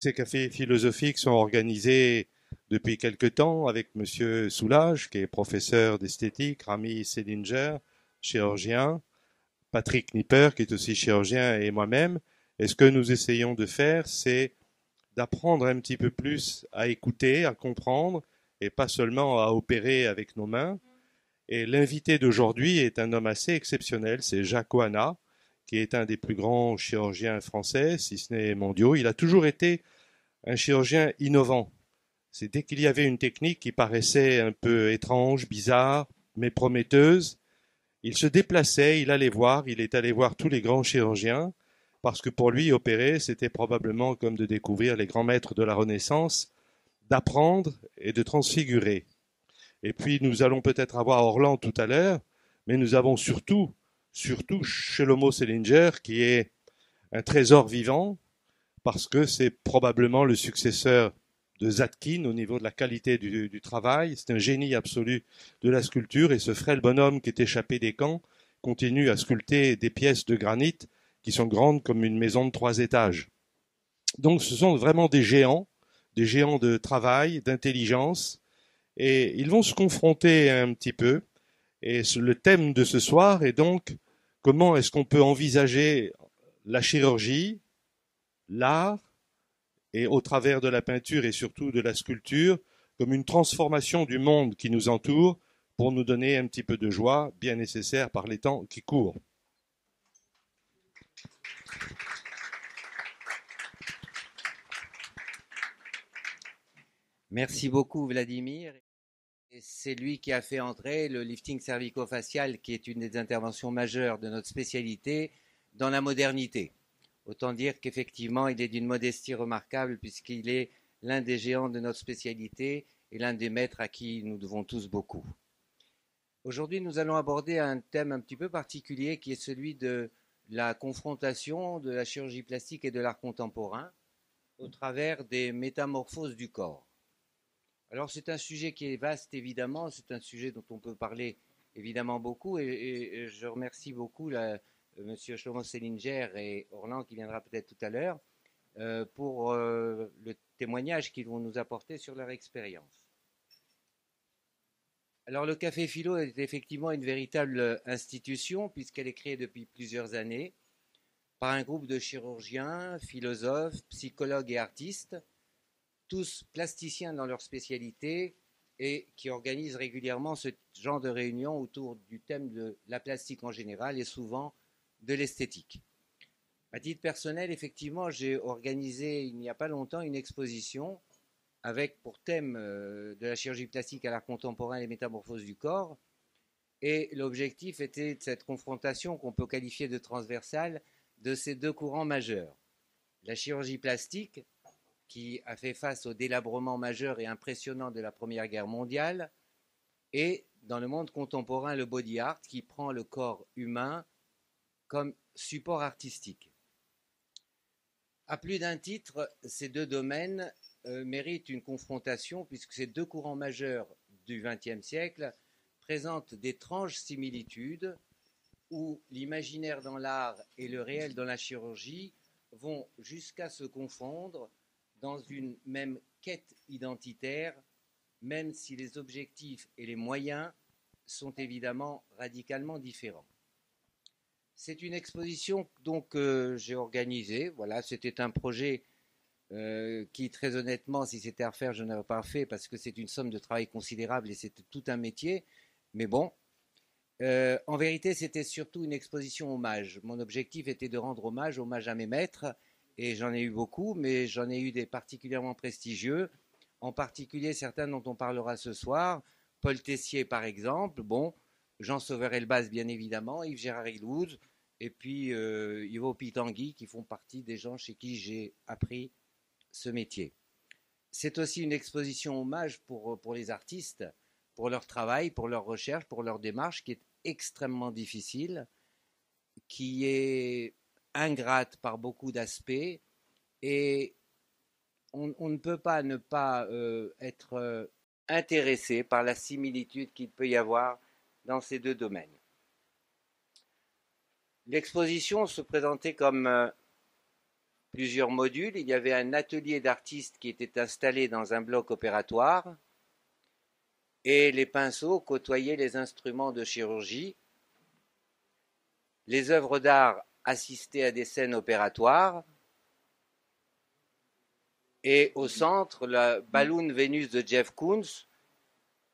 Ces cafés philosophiques sont organisés depuis quelque temps avec Monsieur Soulage, qui est professeur d'esthétique, Rami Selinger, chirurgien, Patrick Nipper, qui est aussi chirurgien, et moi-même. Et ce que nous essayons de faire, c'est d'apprendre un petit peu plus à écouter, à comprendre, et pas seulement à opérer avec nos mains. Et l'invité d'aujourd'hui est un homme assez exceptionnel, c'est Jacques Oana, qui est un des plus grands chirurgiens français, si ce n'est mondiaux. Il a toujours été un chirurgien innovant. C'est dès qu'il y avait une technique qui paraissait un peu étrange, bizarre, mais prometteuse, il se déplaçait, il allait voir, il est allé voir tous les grands chirurgiens, parce que pour lui, opérer, c'était probablement comme de découvrir les grands maîtres de la Renaissance, d'apprendre et de transfigurer. Et puis nous allons peut-être avoir Orlan tout à l'heure, mais nous avons surtout Shlomo Selinger, qui est un trésor vivant, parce que c'est probablement le successeur de Zadkine au niveau de la qualité du travail. C'est un génie absolu de la sculpture, et ce frêle bonhomme qui est échappé des camps continue à sculpter des pièces de granit qui sont grandes comme une maison de 3 étages. Donc ce sont vraiment des géants de travail, d'intelligence, et ils vont se confronter un petit peu. Et le thème de ce soir est donc comment est-ce qu'on peut envisager la chirurgie, l'art, et au travers de la peinture et surtout de la sculpture, comme une transformation du monde qui nous entoure pour nous donner un petit peu de joie, bien nécessaire par les temps qui courent. Merci beaucoup, Vladimir. Et c'est lui qui a fait entrer le lifting cervico-facial, qui est une des interventions majeures de notre spécialité, dans la modernité. Autant dire qu'effectivement, il est d'une modestie remarquable puisqu'il est l'un des géants de notre spécialité et l'un des maîtres à qui nous devons tous beaucoup. Aujourd'hui, nous allons aborder un thème un petit peu particulier qui est celui de la confrontation de la chirurgie plastique et de l'art contemporain au travers des métamorphoses du corps. Alors c'est un sujet qui est vaste évidemment, c'est un sujet dont on peut parler évidemment beaucoup et je remercie beaucoup Monsieur Shlomo Selinger et Orlan qui viendra peut-être tout à l'heure pour le témoignage qu'ils vont nous apporter sur leur expérience. Alors le Café Philo est effectivement une véritable institution puisqu'elle est créée depuis plusieurs années par un groupe de chirurgiens, philosophes, psychologues et artistes, tous plasticiens dans leur spécialité et qui organisent régulièrement ce genre de réunions autour du thème de la plastique en général et souvent de l'esthétique. À titre personnel, effectivement, j'ai organisé il n'y a pas longtemps une exposition avec pour thème de la chirurgie plastique à l'art contemporain et les métamorphoses du corps. Et l'objectif était de cette confrontation qu'on peut qualifier de transversale de ces deux courants majeurs. La chirurgie plastique, qui a fait face au délabrement majeur et impressionnant de la Première Guerre mondiale, et dans le monde contemporain, le body art, qui prend le corps humain comme support artistique. À plus d'un titre, ces deux domaines méritent une confrontation puisque ces deux courants majeurs du XXe siècle présentent d'étranges similitudes où l'imaginaire dans l'art et le réel dans la chirurgie vont jusqu'à se confondre dans une même quête identitaire, même si les objectifs et les moyens sont évidemment radicalement différents. C'est une exposition donc j'ai organisée. Voilà, c'était un projet qui, très honnêtement, si c'était à refaire, je n'aurais pas fait parce que c'est une somme de travail considérable et c'était tout un métier. Mais bon, en vérité, c'était surtout une exposition hommage. Mon objectif était de rendre hommage à mes maîtres, et j'en ai eu beaucoup, mais j'en ai eu des particulièrement prestigieux, en particulier certains dont on parlera ce soir, Paul Tessier par exemple, bon, Jean Sauveur-Elbaz bien évidemment, Yves-Gérard Ilouz, et puis Ivo Pitangui, qui font partie des gens chez qui j'ai appris ce métier. C'est aussi une exposition hommage pour les artistes, pour leur travail, pour leur recherche, pour leur démarche, qui est extrêmement difficile, qui est ingrate par beaucoup d'aspects, et on ne peut pas ne pas être intéressé par la similitude qu'il peut y avoir dans ces deux domaines. L'exposition se présentait comme plusieurs modules. Il y avait un atelier d'artistes qui était installé dans un bloc opératoire et les pinceaux côtoyaient les instruments de chirurgie. Les œuvres d'art assistaient à des scènes opératoires. Et au centre, la Balloon Vénus de Jeff Koons,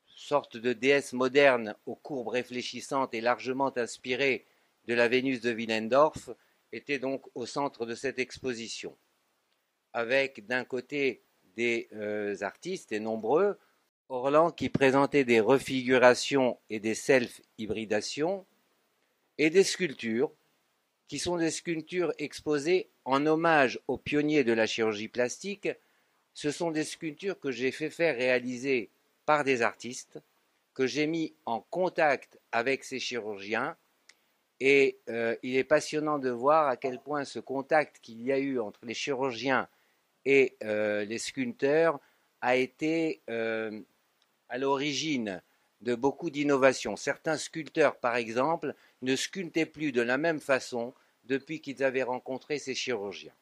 sorte de déesse moderne aux courbes réfléchissantes et largement inspirée de la Vénus de Willendorf, était donc au centre de cette exposition. Avec d'un côté des artistes, et nombreux, Orlan qui présentait des refigurations et des self-hybridations, et des sculptures, qui sont des sculptures exposées en hommage aux pionniers de la chirurgie plastique. Ce sont des sculptures que j'ai fait faire réaliser par des artistes, que j'ai mis en contact avec ces chirurgiens. Et il est passionnant de voir à quel point ce contact qu'il y a eu entre les chirurgiens et les sculpteurs a été à l'origine de beaucoup d'innovations. Certains sculpteurs, par exemple, ne sculptaient plus de la même façon depuis qu'ils avaient rencontré ces chirurgiens.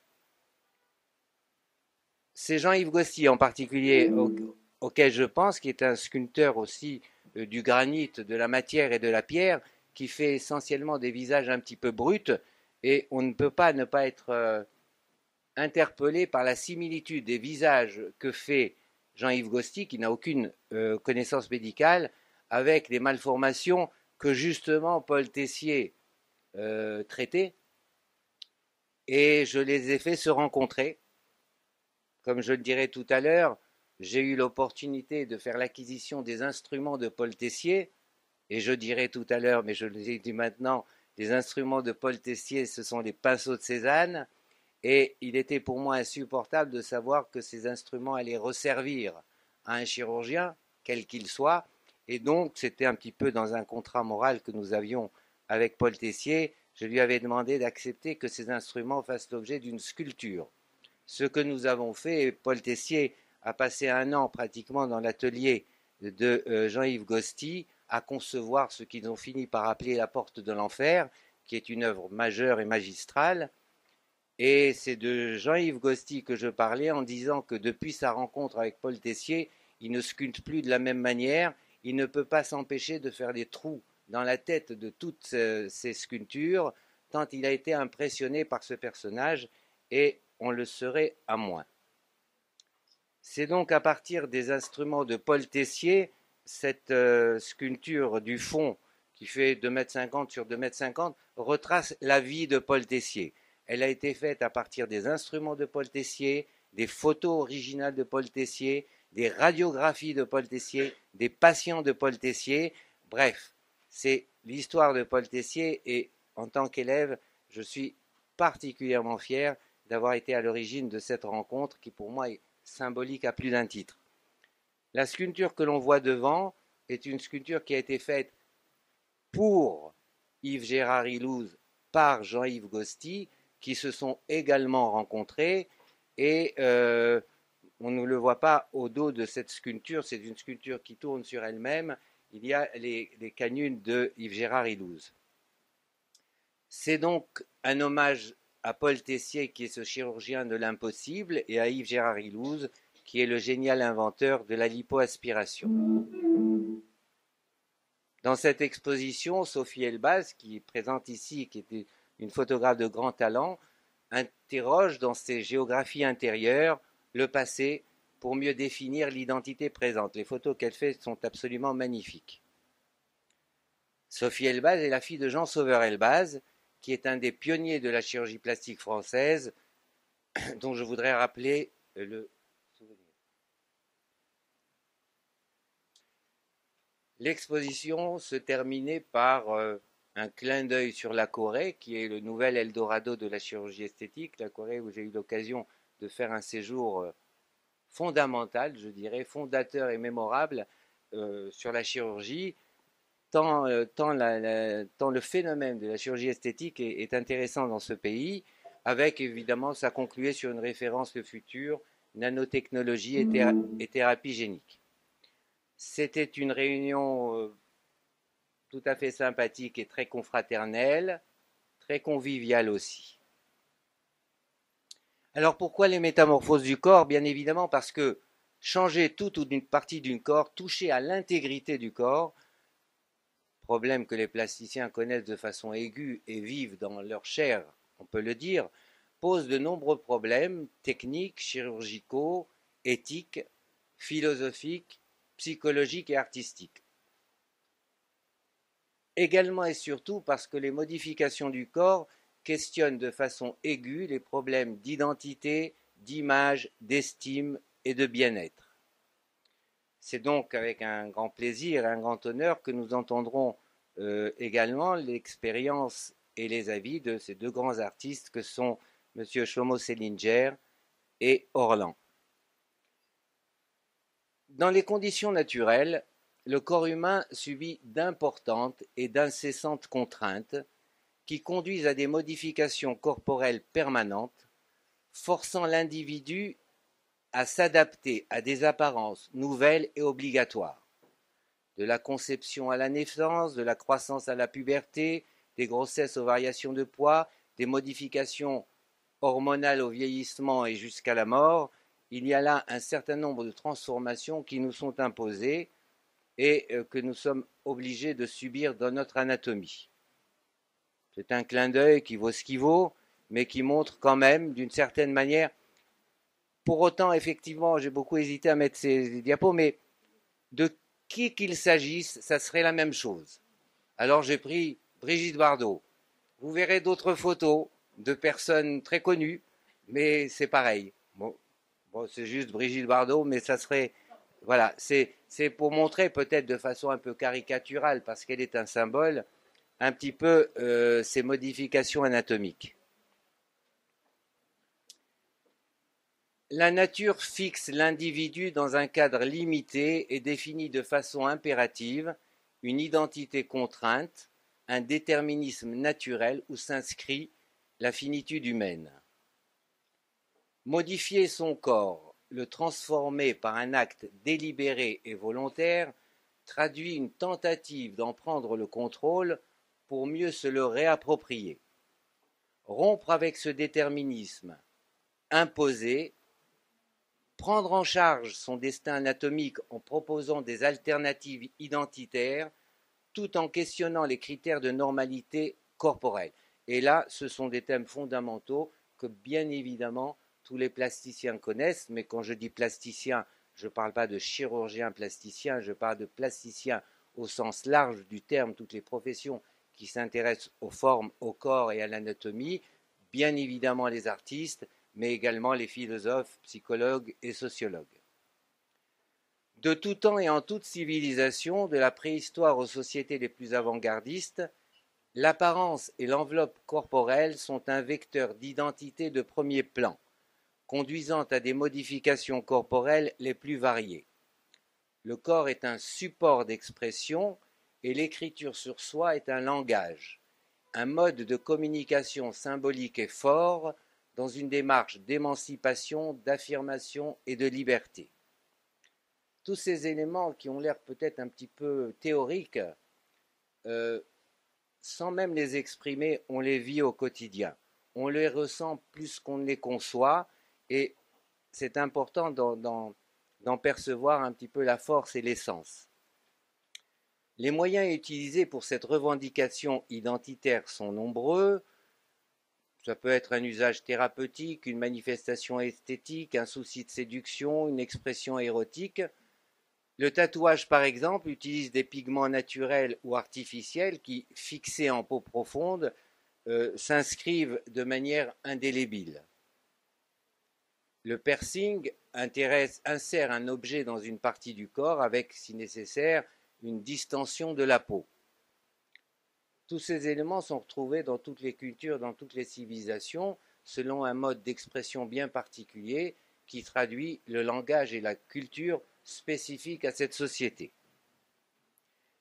C'est Jean-Yves Gosti en particulier auquel je pense, qui est un sculpteur aussi du granit, de la matière et de la pierre, qui fait essentiellement des visages un petit peu bruts, et on ne peut pas ne pas être interpellé par la similitude des visages que fait Jean-Yves Gosti, qui n'a aucune connaissance médicale, avec les malformations que justement Paul Tessier traitait, et je les ai fait se rencontrer. Comme je le dirai tout à l'heure, j'ai eu l'opportunité de faire l'acquisition des instruments de Paul Tessier, et je dirai tout à l'heure, mais je le dis maintenant, les instruments de Paul Tessier, ce sont les pinceaux de Cézanne, et il était pour moi insupportable de savoir que ces instruments allaient resservir à un chirurgien, quel qu'il soit, et donc c'était un petit peu dans un contrat moral que nous avions avec Paul Tessier. Je lui avais demandé d'accepter que ces instruments fassent l'objet d'une sculpture. Ce que nous avons fait, Paul Tessier a passé un an pratiquement dans l'atelier de Jean-Yves Gosti à concevoir ce qu'ils ont fini par appeler la porte de l'enfer, qui est une œuvre majeure et magistrale. Et c'est de Jean-Yves Gosti que je parlais en disant que depuis sa rencontre avec Paul Tessier, il ne sculpte plus de la même manière, il ne peut pas s'empêcher de faire des trous dans la tête de toutes ces sculptures, tant il a été impressionné par ce personnage, et on le serait à moins. C'est donc à partir des instruments de Paul Tessier, cette sculpture du fond qui fait 2,50 m sur 2,50 m retrace la vie de Paul Tessier. Elle a été faite à partir des instruments de Paul Tessier, des photos originales de Paul Tessier, des radiographies de Paul Tessier, des patients de Paul Tessier. Bref, c'est l'histoire de Paul Tessier et en tant qu'élève, je suis particulièrement fier d'avoir été à l'origine de cette rencontre qui pour moi est symbolique à plus d'un titre. La sculpture que l'on voit devant est une sculpture qui a été faite pour Yves-Gérard Ilouz par Jean-Yves Gosti, qui se sont également rencontrés, et on ne le voit pas au dos de cette sculpture, c'est une sculpture qui tourne sur elle-même, il y a les canules de Yves-Gérard Ilouz. C'est donc un hommage à Paul Tessier, qui est ce chirurgien de l'impossible, et à Yves-Gérard Ilouz, qui est le génial inventeur de la lipoaspiration. Dans cette exposition, Sophie Elbaz, qui est présente ici, qui était une photographe de grand talent, interroge dans ses géographies intérieures le passé pour mieux définir l'identité présente. Les photos qu'elle fait sont absolument magnifiques. Sophie Elbaz est la fille de Jean Sauveur Elbaz, qui est un des pionniers de la chirurgie plastique française, dont je voudrais rappeler le souvenir. L'exposition se terminait par un clin d'œil sur la Corée, qui est le nouvel Eldorado de la chirurgie esthétique, la Corée où j'ai eu l'occasion de faire un séjour fondamental, je dirais, fondateur et mémorable sur la chirurgie, tant le phénomène de la chirurgie esthétique est intéressant dans ce pays, avec évidemment, ça concluait sur une référence le futur, nanotechnologie et thérapie génique. C'était une réunion tout à fait sympathique et très confraternelle, très conviviale aussi. Alors pourquoi les métamorphoses du corps? Bien évidemment parce que changer toute ou une partie du corps, toucher à l'intégrité du corps, problème que les plasticiens connaissent de façon aiguë et vivent dans leur chair, on peut le dire, pose de nombreux problèmes techniques, chirurgicaux, éthiques, philosophiques, psychologiques et artistiques. Également et surtout parce que les modifications du corps questionnent de façon aiguë les problèmes d'identité, d'image, d'estime et de bien-être. C'est donc avec un grand plaisir et un grand honneur que nous entendrons également l'expérience et les avis de ces deux grands artistes que sont M. Shlomo Selinger et Orlan. Dans les conditions naturelles, le corps humain subit d'importantes et d'incessantes contraintes qui conduisent à des modifications corporelles permanentes, forçant l'individu à s'adapter à des apparences nouvelles et obligatoires. De la conception à la naissance, de la croissance à la puberté, des grossesses aux variations de poids, des modifications hormonales au vieillissement et jusqu'à la mort, il y a là un certain nombre de transformations qui nous sont imposées et que nous sommes obligés de subir dans notre anatomie. C'est un clin d'œil qui vaut ce qu'il vaut, mais qui montre quand même, d'une certaine manière, pour autant, effectivement, j'ai beaucoup hésité à mettre ces diapos, mais de qui qu'il s'agisse, ça serait la même chose. Alors j'ai pris Brigitte Bardot. Vous verrez d'autres photos de personnes très connues, mais c'est pareil. Bon, c'est juste Brigitte Bardot, mais ça serait... Voilà, c'est pour montrer peut-être de façon un peu caricaturale, parce qu'elle est un symbole, un petit peu ces modifications anatomiques. La nature fixe l'individu dans un cadre limité et définit de façon impérative une identité contrainte, un déterminisme naturel où s'inscrit la finitude humaine. Modifier son corps, le transformer par un acte délibéré et volontaire, traduit une tentative d'en prendre le contrôle pour mieux se le réapproprier. Rompre avec ce déterminisme imposé, prendre en charge son destin anatomique en proposant des alternatives identitaires, tout en questionnant les critères de normalité corporelle. Et là, ce sont des thèmes fondamentaux que, bien évidemment, tous les plasticiens connaissent, mais quand je dis plasticien, je ne parle pas de chirurgien plasticien, je parle de plasticien au sens large du terme, toutes les professions qui s'intéressent aux formes, au corps et à l'anatomie, bien évidemment les artistes, mais également les philosophes, psychologues et sociologues. De tout temps et en toute civilisation, de la préhistoire aux sociétés les plus avant-gardistes, l'apparence et l'enveloppe corporelle sont un vecteur d'identité de premier plan, conduisant à des modifications corporelles les plus variées. Le corps est un support d'expression et l'écriture sur soi est un langage, un mode de communication symbolique et fort dans une démarche d'émancipation, d'affirmation et de liberté. Tous ces éléments qui ont l'air peut-être un petit peu théoriques, sans même les exprimer, on les vit au quotidien. On les ressent plus qu'on ne les conçoit et c'est important d'en percevoir un petit peu la force et l'essence. Les moyens utilisés pour cette revendication identitaire sont nombreux. Ça peut être un usage thérapeutique, une manifestation esthétique, un souci de séduction, une expression érotique. Le tatouage, par exemple, utilise des pigments naturels ou artificiels qui, fixés en peau profonde, s'inscrivent de manière indélébile. Le piercing insère un objet dans une partie du corps avec, si nécessaire, une distension de la peau. Tous ces éléments sont retrouvés dans toutes les cultures, dans toutes les civilisations, selon un mode d'expression bien particulier qui traduit le langage et la culture spécifiques à cette société.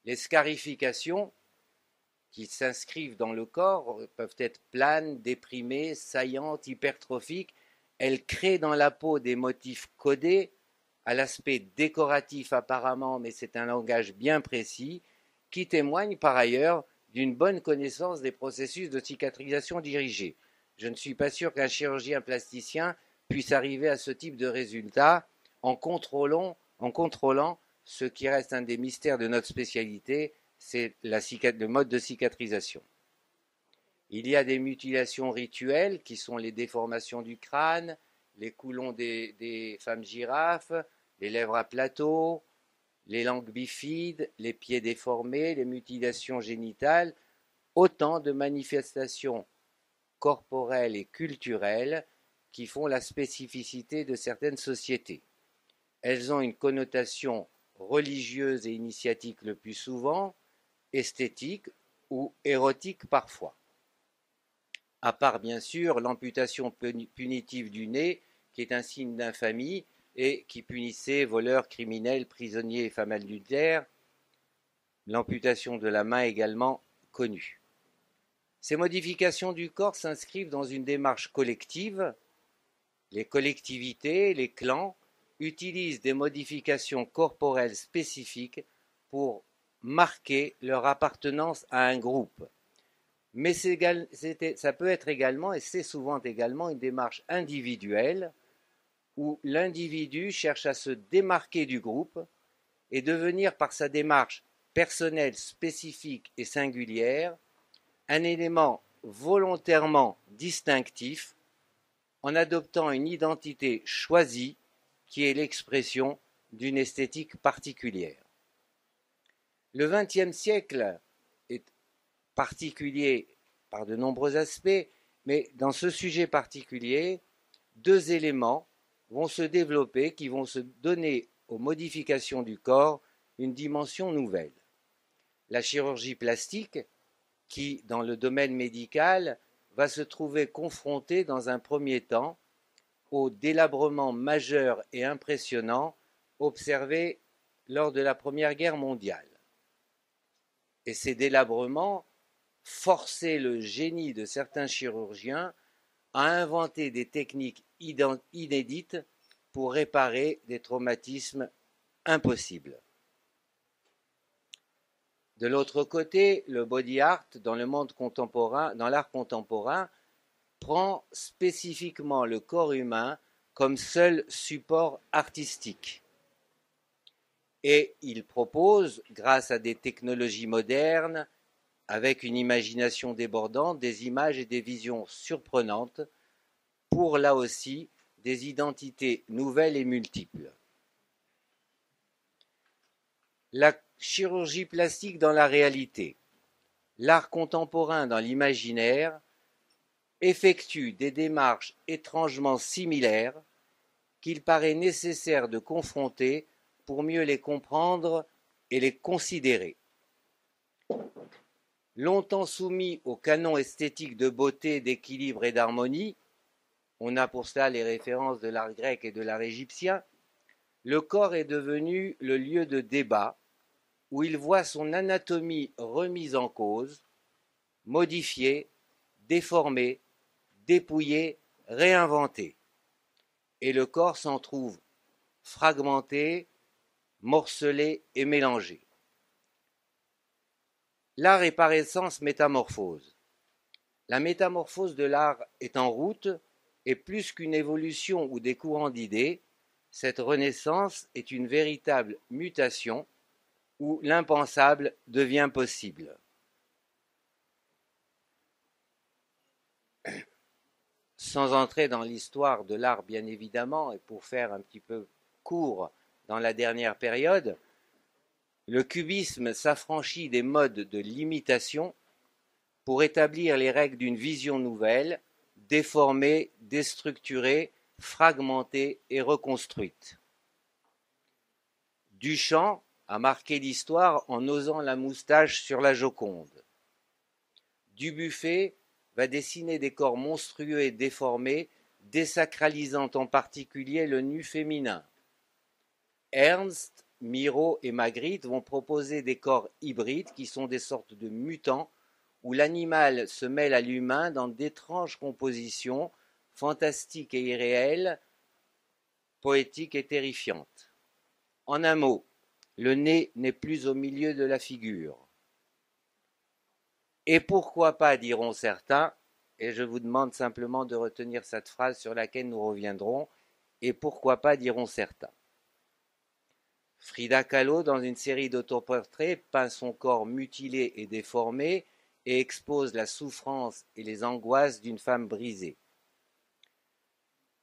Les scarifications qui s'inscrivent dans le corps peuvent être planes, déprimées, saillantes, hypertrophiques. Elles créent dans la peau des motifs codés, à l'aspect décoratif apparemment, mais c'est un langage bien précis, qui témoigne par ailleurs d'une bonne connaissance des processus de cicatrisation dirigée. Je ne suis pas sûr qu'un chirurgien plasticien puisse arriver à ce type de résultat en contrôlant ce qui reste un des mystères de notre spécialité, c'est le mode de cicatrisation. Il y a des mutilations rituelles qui sont les déformations du crâne, les coulons des femmes girafes, les lèvres à plateau, les langues bifides, les pieds déformés, les mutilations génitales, autant de manifestations corporelles et culturelles qui font la spécificité de certaines sociétés. Elles ont une connotation religieuse et initiatique le plus souvent, esthétique ou érotique parfois. À part bien sûr l'amputation punitive du nez, qui est un signe d'infamie et qui punissait voleurs, criminels, prisonniers et femmes adultères, l'amputation de la main également connue. Ces modifications du corps s'inscrivent dans une démarche collective. Les collectivités, les clans, utilisent des modifications corporelles spécifiques pour marquer leur appartenance à un groupe. Mais ça peut être également, et c'est souvent également, une démarche individuelle où l'individu cherche à se démarquer du groupe et devenir par sa démarche personnelle, spécifique et singulière un élément volontairement distinctif en adoptant une identité choisie qui est l'expression d'une esthétique particulière. Le XXe siècle est particulier par de nombreux aspects, mais dans ce sujet particulier, deux éléments vont se développer qui vont se donner aux modifications du corps une dimension nouvelle. La chirurgie plastique, qui, dans le domaine médical, va se trouver confrontée dans un premier temps au délabrement majeur et impressionnant observé lors de la Première Guerre mondiale. Et ces délabrements forçaient le génie de certains chirurgiens à inventer des techniques inédites pour réparer des traumatismes impossibles. De l'autre côté, le body art dans l'art contemporain, prend spécifiquement le corps humain comme seul support artistique. Et il propose, grâce à des technologies modernes, avec une imagination débordante, des images et des visions surprenantes, pour là aussi des identités nouvelles et multiples. La chirurgie plastique dans la réalité, l'art contemporain dans l'imaginaire, effectue des démarches étrangement similaires qu'il paraît nécessaire de confronter pour mieux les comprendre et les considérer. Longtemps soumis au canon esthétique de beauté, d'équilibre et d'harmonie, on a pour cela les références de l'art grec et de l'art égyptien, le corps est devenu le lieu de débat où il voit son anatomie remise en cause, modifiée, déformée, dépouillée, réinventée. Et le corps s'en trouve fragmenté, morcelé et mélangé. L'art est par essence métamorphose. La métamorphose de l'art est en route et plus qu'une évolution ou des courants d'idées, cette renaissance est une véritable mutation où l'impensable devient possible. Sans entrer dans l'histoire de l'art bien évidemment, et pour faire un petit peu court dans la dernière période, le cubisme s'affranchit des modes de l'imitation pour établir les règles d'une vision nouvelle, déformée, déstructurée, fragmentée et reconstruite. Duchamp a marqué l'histoire en osant la moustache sur la Joconde. Dubuffet va dessiner des corps monstrueux et déformés, désacralisant en particulier le nu féminin. Ernst, Miro et Magritte vont proposer des corps hybrides qui sont des sortes de mutants où l'animal se mêle à l'humain dans d'étranges compositions fantastiques et irréelles, poétiques et terrifiantes. En un mot, le nez n'est plus au milieu de la figure. Et pourquoi pas, diront certains, et je vous demande simplement de retenir cette phrase sur laquelle nous reviendrons, et pourquoi pas diront certains. Frida Kahlo, dans une série d'autoportraits, peint son corps mutilé et déformé et expose la souffrance et les angoisses d'une femme brisée.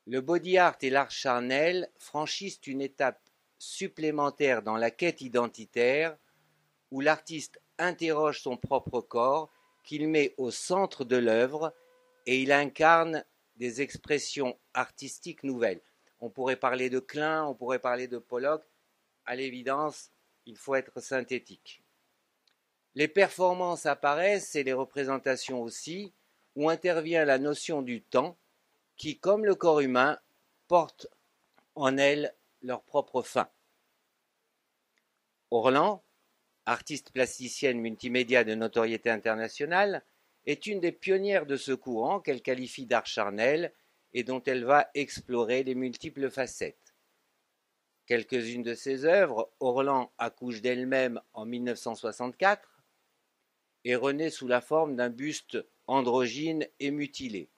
Le body art et l'art charnel franchissent une étape supplémentaire dans la quête identitaire où l'artiste interroge son propre corps, qu'il met au centre de l'œuvre et il incarne des expressions artistiques nouvelles. On pourrait parler de Klein, on pourrait parler de Pollock. À l'évidence, il faut être synthétique. Les performances apparaissent et les représentations aussi, où intervient la notion du temps, qui, comme le corps humain, porte en elle leur propre fin. Orlan, artiste plasticienne multimédia de notoriété internationale, est une des pionnières de ce courant qu'elle qualifie d'art charnel et dont elle va explorer les multiples facettes. Quelques-unes de ses œuvres, Orlan accouche d'elle-même en 1964 et renaît sous la forme d'un buste androgyne et mutilé.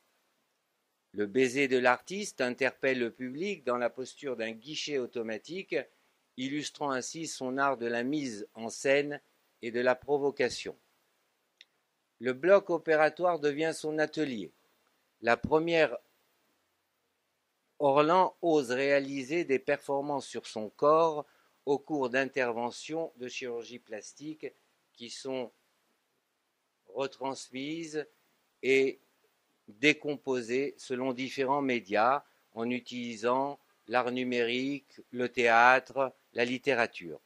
Le baiser de l'artiste interpelle le public dans la posture d'un guichet automatique, illustrant ainsi son art de la mise en scène et de la provocation. Le bloc opératoire devient son atelier. La première, Orlan ose réaliser des performances sur son corps au cours d'interventions de chirurgie plastique qui sont retransmises et décomposées selon différents médias en utilisant l'art numérique, le théâtre, la littérature.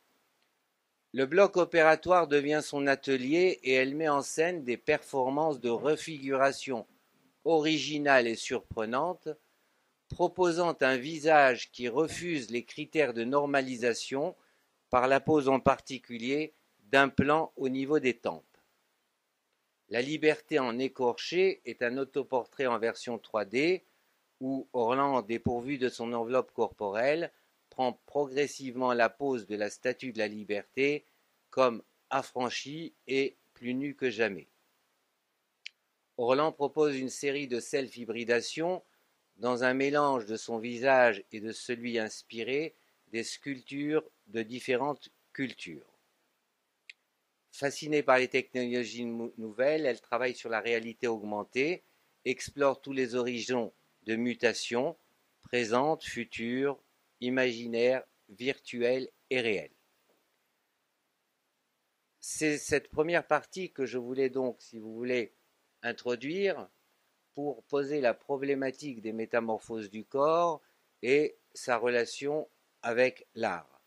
Le bloc opératoire devient son atelier et elle met en scène des performances de refiguration originales et surprenantes, proposant un visage qui refuse les critères de normalisation par la pose en particulier d'un plan au niveau des tempes. La liberté en écorché est un autoportrait en version 3D où Orlan, dépourvu de son enveloppe corporelle, prend progressivement la pose de la statue de la liberté comme affranchi et plus nu que jamais. Orlan propose une série de self-hybridations dans un mélange de son visage et de celui inspiré des sculptures de différentes cultures. Fascinée par les technologies nouvelles, elle travaille sur la réalité augmentée, explore tous les horizons de mutation, présente, future, imaginaire, virtuelle et réelle. C'est cette première partie que je voulais donc, si vous voulez, introduire pour poser la problématique des métamorphoses du corps et sa relation avec l'art.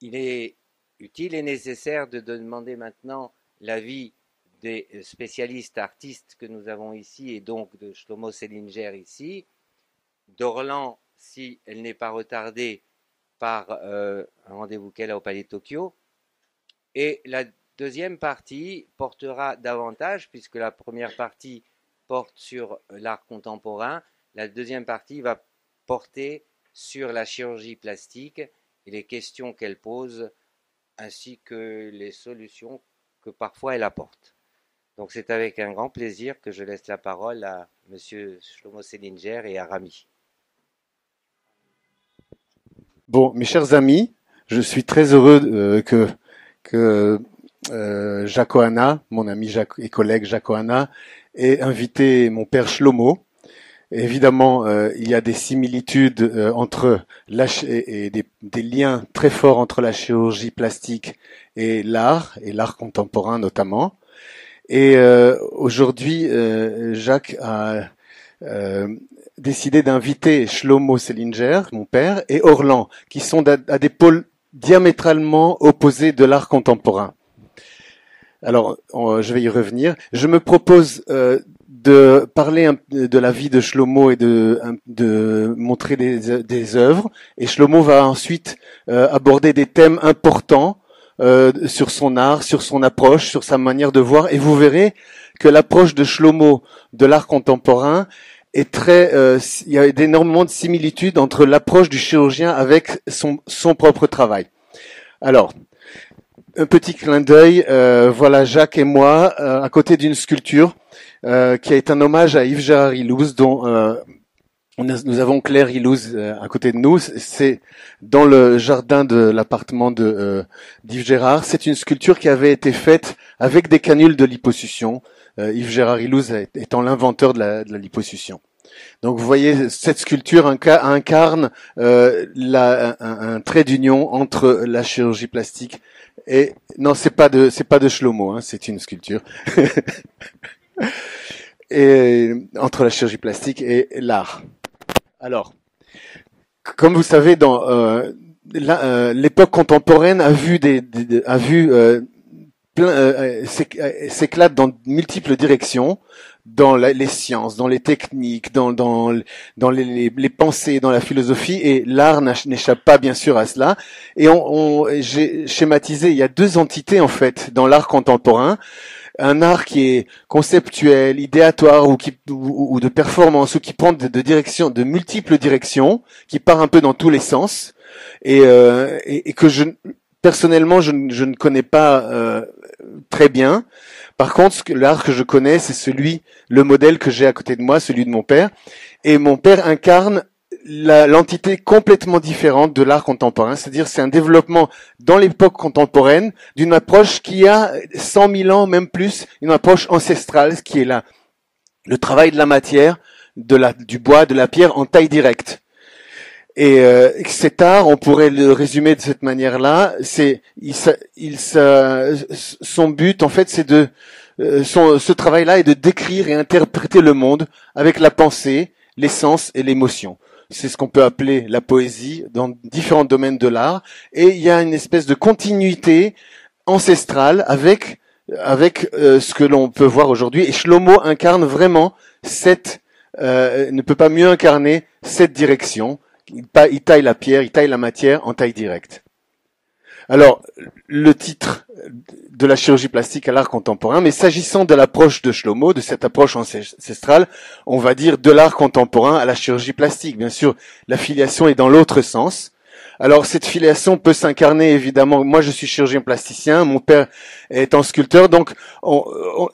Il est utile et nécessaire de demander maintenant l'avis des spécialistes artistes que nous avons ici et donc de Shlomo Selinger ici, d'Orlan si elle n'est pas retardée par un rendez-vous qu'elle a au Palais de Tokyo, et la deuxième partie portera davantage, puisque la première partie porte sur l'art contemporain, la deuxième partie va porter sur la chirurgie plastique et les questions qu'elle pose, ainsi que les solutions que parfois elle apporte. Donc c'est avec un grand plaisir que je laisse la parole à M. Shlomo Selinger et à Rami. Bon, mes chers amis, je suis très heureux que Jacques Ohana, mon ami Jacques et collègue Jacques Ohana, ait invité mon père Shlomo. Évidemment, il y a des similitudes entre et des liens très forts entre la chirurgie plastique et l'art contemporain notamment. Et aujourd'hui, Jacques a décidé d'inviter Shlomo Selinger, mon père, et Orlan, qui sont à des pôles diamétralement opposés de l'art contemporain. Alors, je vais y revenir. Je me propose de parler de la vie de Shlomo et de montrer des œuvres. Et Shlomo va ensuite aborder des thèmes importants sur son art, sur son approche, sur sa manière de voir. Et vous verrez que l'approche de Shlomo de l'art contemporain est il y a énormément de similitudes entre l'approche du chirurgien avec son propre travail. Alors, un petit clin d'œil. Voilà Jacques et moi à côté d'une sculpture qui est un hommage à Yves-Gérard Ilouz, dont nous avons Claire Ilouz à côté de nous. C'est dans le jardin de l'appartement d'Yves Gérard. C'est une sculpture qui avait été faite avec des canules de liposuction. Yves Gérard Ilouz étant l'inventeur de la liposuction. Donc vous voyez, cette sculpture incarne un trait d'union entre la chirurgie plastique et non, c'est pas de Shlomo, hein, c'est une sculpture. Et entre la chirurgie plastique et l'art. Alors, comme vous savez, dans l'époque contemporaine s'éclate dans multiples directions, dans les sciences, dans les techniques, dans les pensées, dans la philosophie, et l'art n'échappe pas bien sûr à cela. Et j'ai schématisé, il y a deux entités en fait dans l'art contemporain. Un art qui est conceptuel, idéatoire ou de performance, ou qui prend de multiples directions, qui part un peu dans tous les sens, et que personnellement je ne connais pas très bien. Par contre, l'art que je connais, c'est le modèle que j'ai à côté de moi, celui de mon père, et mon père incarne l'entité complètement différente de l'art contemporain, c'est-à-dire c'est un développement dans l'époque contemporaine d'une approche qui a 100 000 ans, même plus, une approche ancestrale, ce qui est le travail de la matière, du bois, de la pierre en taille directe. Et cet art, on pourrait le résumer de cette manière-là, son but en fait, c'est ce travail-là est de décrire et interpréter le monde avec la pensée, les sens et l'émotion. C'est ce qu'on peut appeler la poésie dans différents domaines de l'art. Et il y a une espèce de continuité ancestrale avec ce que l'on peut voir aujourd'hui. Et Shlomo incarne vraiment ne peut pas mieux incarner cette direction. Il taille la pierre, il taille la matière en taille directe. Alors, le titre de la chirurgie plastique à l'art contemporain, mais s'agissant de l'approche de Shlomo, de cette approche ancestrale, on va dire de l'art contemporain à la chirurgie plastique. Bien sûr, la filiation est dans l'autre sens. Alors, cette filiation peut s'incarner, évidemment. Moi, je suis chirurgien plasticien, mon père étant sculpteur, donc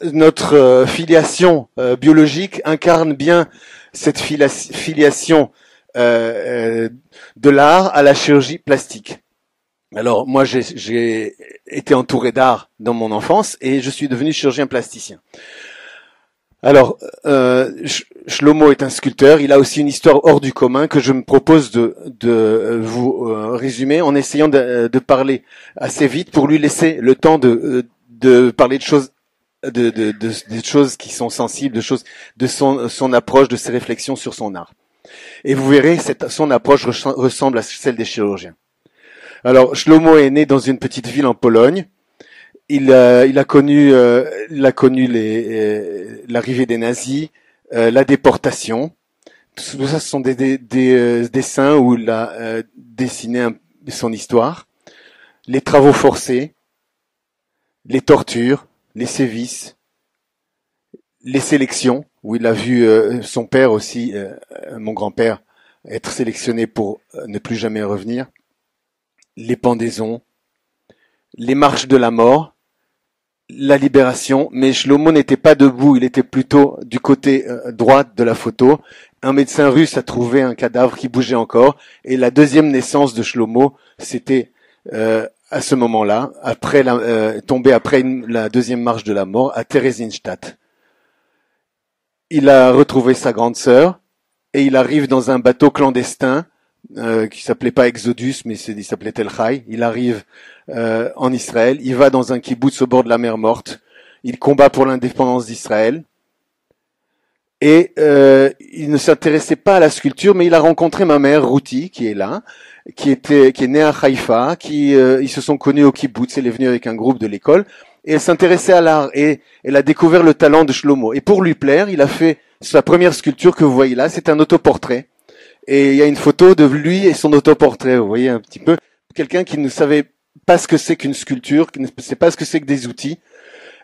notre filiation biologique incarne bien cette filiation de l'art à la chirurgie plastique. Alors, moi, j'ai été entouré d'art dans mon enfance et je suis devenu chirurgien plasticien. Alors, Shlomo est un sculpteur. Il a aussi une histoire hors du commun que je me propose de vous résumer en essayant de parler assez vite pour lui laisser le temps de parler de choses, des choses qui sont sensibles, de son approche, de ses réflexions sur son art. Et vous verrez, son approche ressemble à celle des chirurgiens. Alors, Shlomo est né dans une petite ville en Pologne. Il a connu l'arrivée des nazis, la déportation. Tout ça, ce sont des dessins où il a dessiné son histoire. Les travaux forcés, les tortures, les sévices, les sélections, où il a vu son père aussi, mon grand-père, être sélectionné pour ne plus jamais revenir. Les pendaisons, les marches de la mort, la libération, mais Shlomo n'était pas debout, il était plutôt du côté droit de la photo. Un médecin russe a trouvé un cadavre qui bougeait encore, et la deuxième naissance de Shlomo, c'était à ce moment-là, tombé après la deuxième marche de la mort à Theresienstadt. Il a retrouvé sa grande sœur, et il arrive dans un bateau clandestin, qui s'appelait pas Exodus, mais il s'appelait Tel Chai. Il arrive en Israël, il va dans un kibboutz au bord de la mer Morte, il combat pour l'indépendance d'Israël, et il ne s'intéressait pas à la sculpture, mais il a rencontré ma mère, Ruti, qui est là, qui est née à Haïfa, ils se sont connus au kibboutz, elle est venue avec un groupe de l'école, et elle s'intéressait à l'art, et elle a découvert le talent de Shlomo. Et pour lui plaire, il a fait sa première sculpture que vous voyez là, c'est un autoportrait. Et il y a une photo de lui et son autoportrait, vous voyez un petit peu. Quelqu'un qui ne savait pas ce que c'est qu'une sculpture, qui ne sait pas ce que c'est que des outils,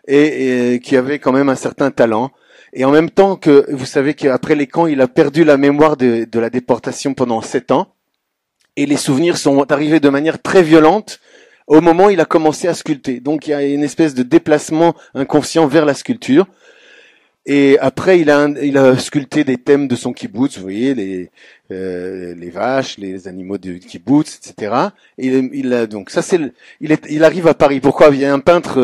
et qui avait quand même un certain talent. Et en même temps que, vous savez qu'après les camps, il a perdu la mémoire de la déportation pendant 7 ans. Et les souvenirs sont arrivés de manière très violente au moment où il a commencé à sculpter. Donc il y a une espèce de déplacement inconscient vers la sculpture. Et après, il a sculpté des thèmes de son kibbutz, vous voyez, les vaches, les animaux du kibbutz, etc. Et donc ça il arrive à Paris. Pourquoi? Il y a un peintre,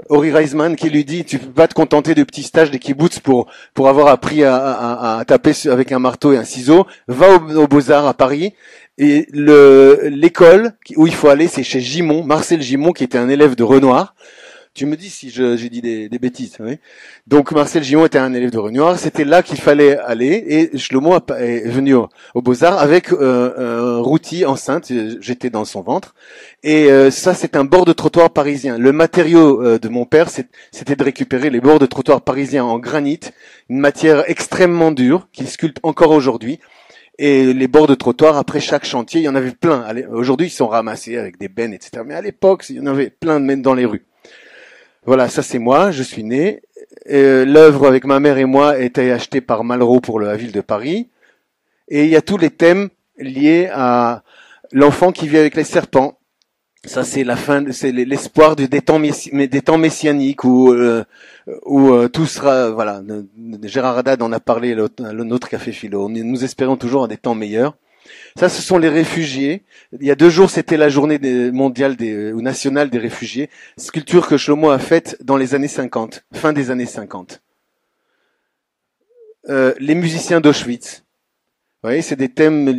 Ori Reisman, qui lui dit: tu peux pas te contenter de petits stages des kibbutz pour avoir appris à taper avec un marteau et un ciseau. Va au Beaux-Arts à Paris. Et l'école où il faut aller, c'est chez Gimond, Marcel Gimond, qui était un élève de Renoir. Tu me dis si j'ai dit des bêtises. Oui. Donc Marcel Gimond était un élève de Renoir. C'était là qu'il fallait aller. Et Shlomo est venu au Beaux-Arts avec Routy enceinte. J'étais dans son ventre. Et ça, c'est un bord de trottoir parisien. Le matériau de mon père, c'était de récupérer les bords de trottoir parisiens en granit, une matière extrêmement dure qui sculpte encore aujourd'hui. Et les bords de trottoir, après chaque chantier, il y en avait plein. Aujourd'hui, ils sont ramassés avec des bennes, etc. Mais à l'époque, il y en avait plein de même dans les rues. Voilà, ça c'est moi, je suis né. L'œuvre avec ma mère et moi était achetée par Malraux pour la ville de Paris. Et il y a tous les thèmes liés à l'enfant qui vit avec les serpents. Ça c'est la fin, c'est l'espoir des temps messianiques où tout sera, voilà. Gérard Haddad en a parlé, l'autre café philo. Nous espérons toujours à des temps meilleurs. Ça, ce sont les réfugiés. Il y a 2 jours, c'était la journée mondiale ou nationale des réfugiés. Sculpture que Shlomo a faite dans les années 50, fin des années 50. Les musiciens d'Auschwitz. Vous voyez, c'est des thèmes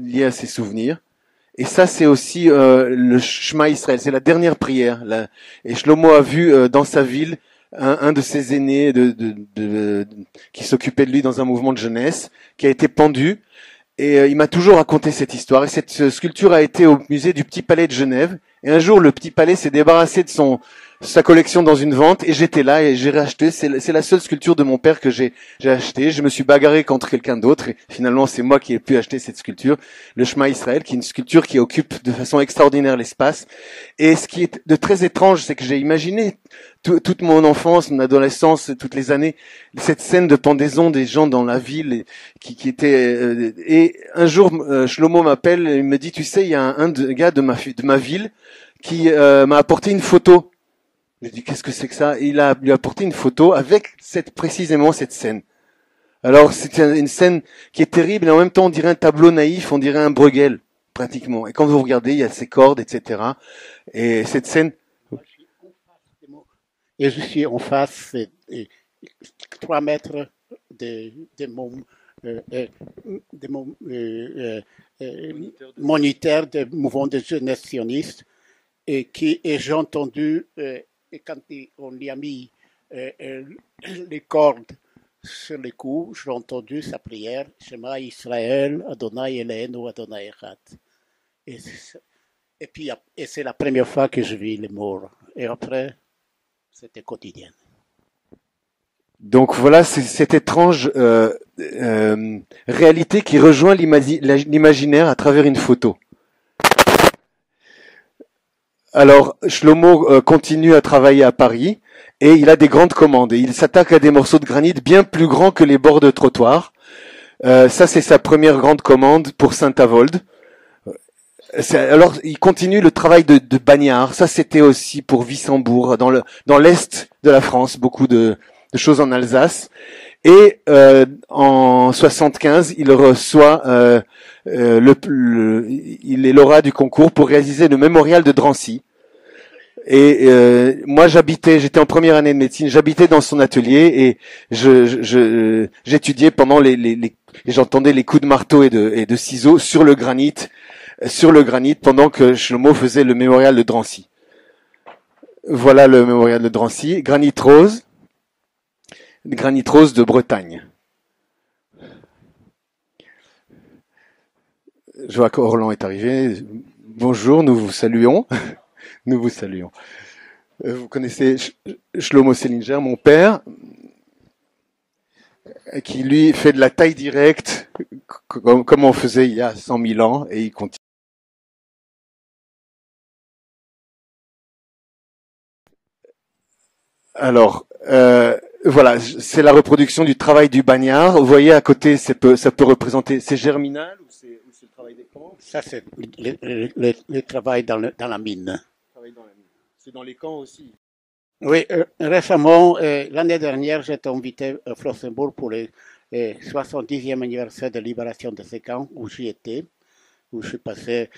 liés à ces souvenirs. Et ça, c'est aussi le Shema Israël. C'est la dernière prière. Et Shlomo a vu dans sa ville un de ses aînés qui s'occupait de lui dans un mouvement de jeunesse, qui a été pendu. Et il m'a toujours raconté cette histoire. Et cette sculpture a été au musée du Petit Palais de Genève. Et un jour, le Petit Palais s'est débarrassé de sa collection dans une vente. Et j'étais là et j'ai racheté. C'est la seule sculpture de mon père que j'ai achetée. Je me suis bagarré contre quelqu'un d'autre. Et finalement, c'est moi qui ai pu acheter cette sculpture. Le Shema Israël, qui est une sculpture qui occupe de façon extraordinaire l'espace. Et ce qui est de très étrange, c'est que j'ai imaginé toute mon enfance, mon adolescence, toutes les années, cette scène de pendaison des gens dans la ville qui était. Et un jour, Shlomo m'appelle et il me dit: tu sais, il y a un gars de ma ville qui m'a apporté une photo. Je dis: qu'est-ce que c'est que ça? Et lui a apporté une photo avec précisément cette scène. Alors c'était une scène qui est terrible et en même temps on dirait un tableau naïf, on dirait un Bruegel pratiquement. Et quand vous regardez, il y a ces cordes, etc. Et cette scène. Et je suis en face, 3 mètres de mon moniteur de mouvement de jeunesse sioniste, et j'ai entendu, et quand on lui a mis les cordes sur les coups, j'ai entendu sa prière: Shema Israël, Adonai Eloheinu, Adonai Echad. Et c'est la première fois que je vis les morts. Et après, c'était quotidien. Donc voilà, c'est cette étrange réalité qui rejoint l'imaginaire à travers une photo. Alors Shlomo continue à travailler à Paris et il a des grandes commandes. Et il s'attaque à des morceaux de granit bien plus grands que les bords de trottoir. Ça, c'est sa première grande commande pour Saint-Avold. Alors, il continue le travail de Bagnard. Ça, c'était aussi pour Wissembourg, dans l'est de la France, beaucoup de choses en Alsace. Et en 75, il reçoit il est lauréat du concours pour réaliser le mémorial de Drancy. Et moi, j'étais en première année de médecine, j'habitais dans son atelier et j'étudiais pendant j'entendais les coups de marteau et de ciseaux sur le granit pendant que Shlomo faisait le mémorial de Drancy. Voilà le mémorial de Drancy, granit rose de Bretagne. Je vois qu'Orlan est arrivé. Bonjour, nous vous saluons. Nous vous saluons. Vous connaissez Shlomo Selinger, mon père, qui lui fait de la taille directe, comme on faisait il y a 100 000 ans, et il continue. Alors, voilà, c'est la reproduction du travail du Bagnard. Vous voyez à côté, ça peut représenter, c'est germinal ou c'est c'est le travail des camps. Ça, c'est le travail dans la mine. C'est dans les camps aussi. Oui, récemment, l'année dernière, j'étais invité à Flossenburg pour le 70e anniversaire de libération de ces camps, où j'y étais, où je suis passé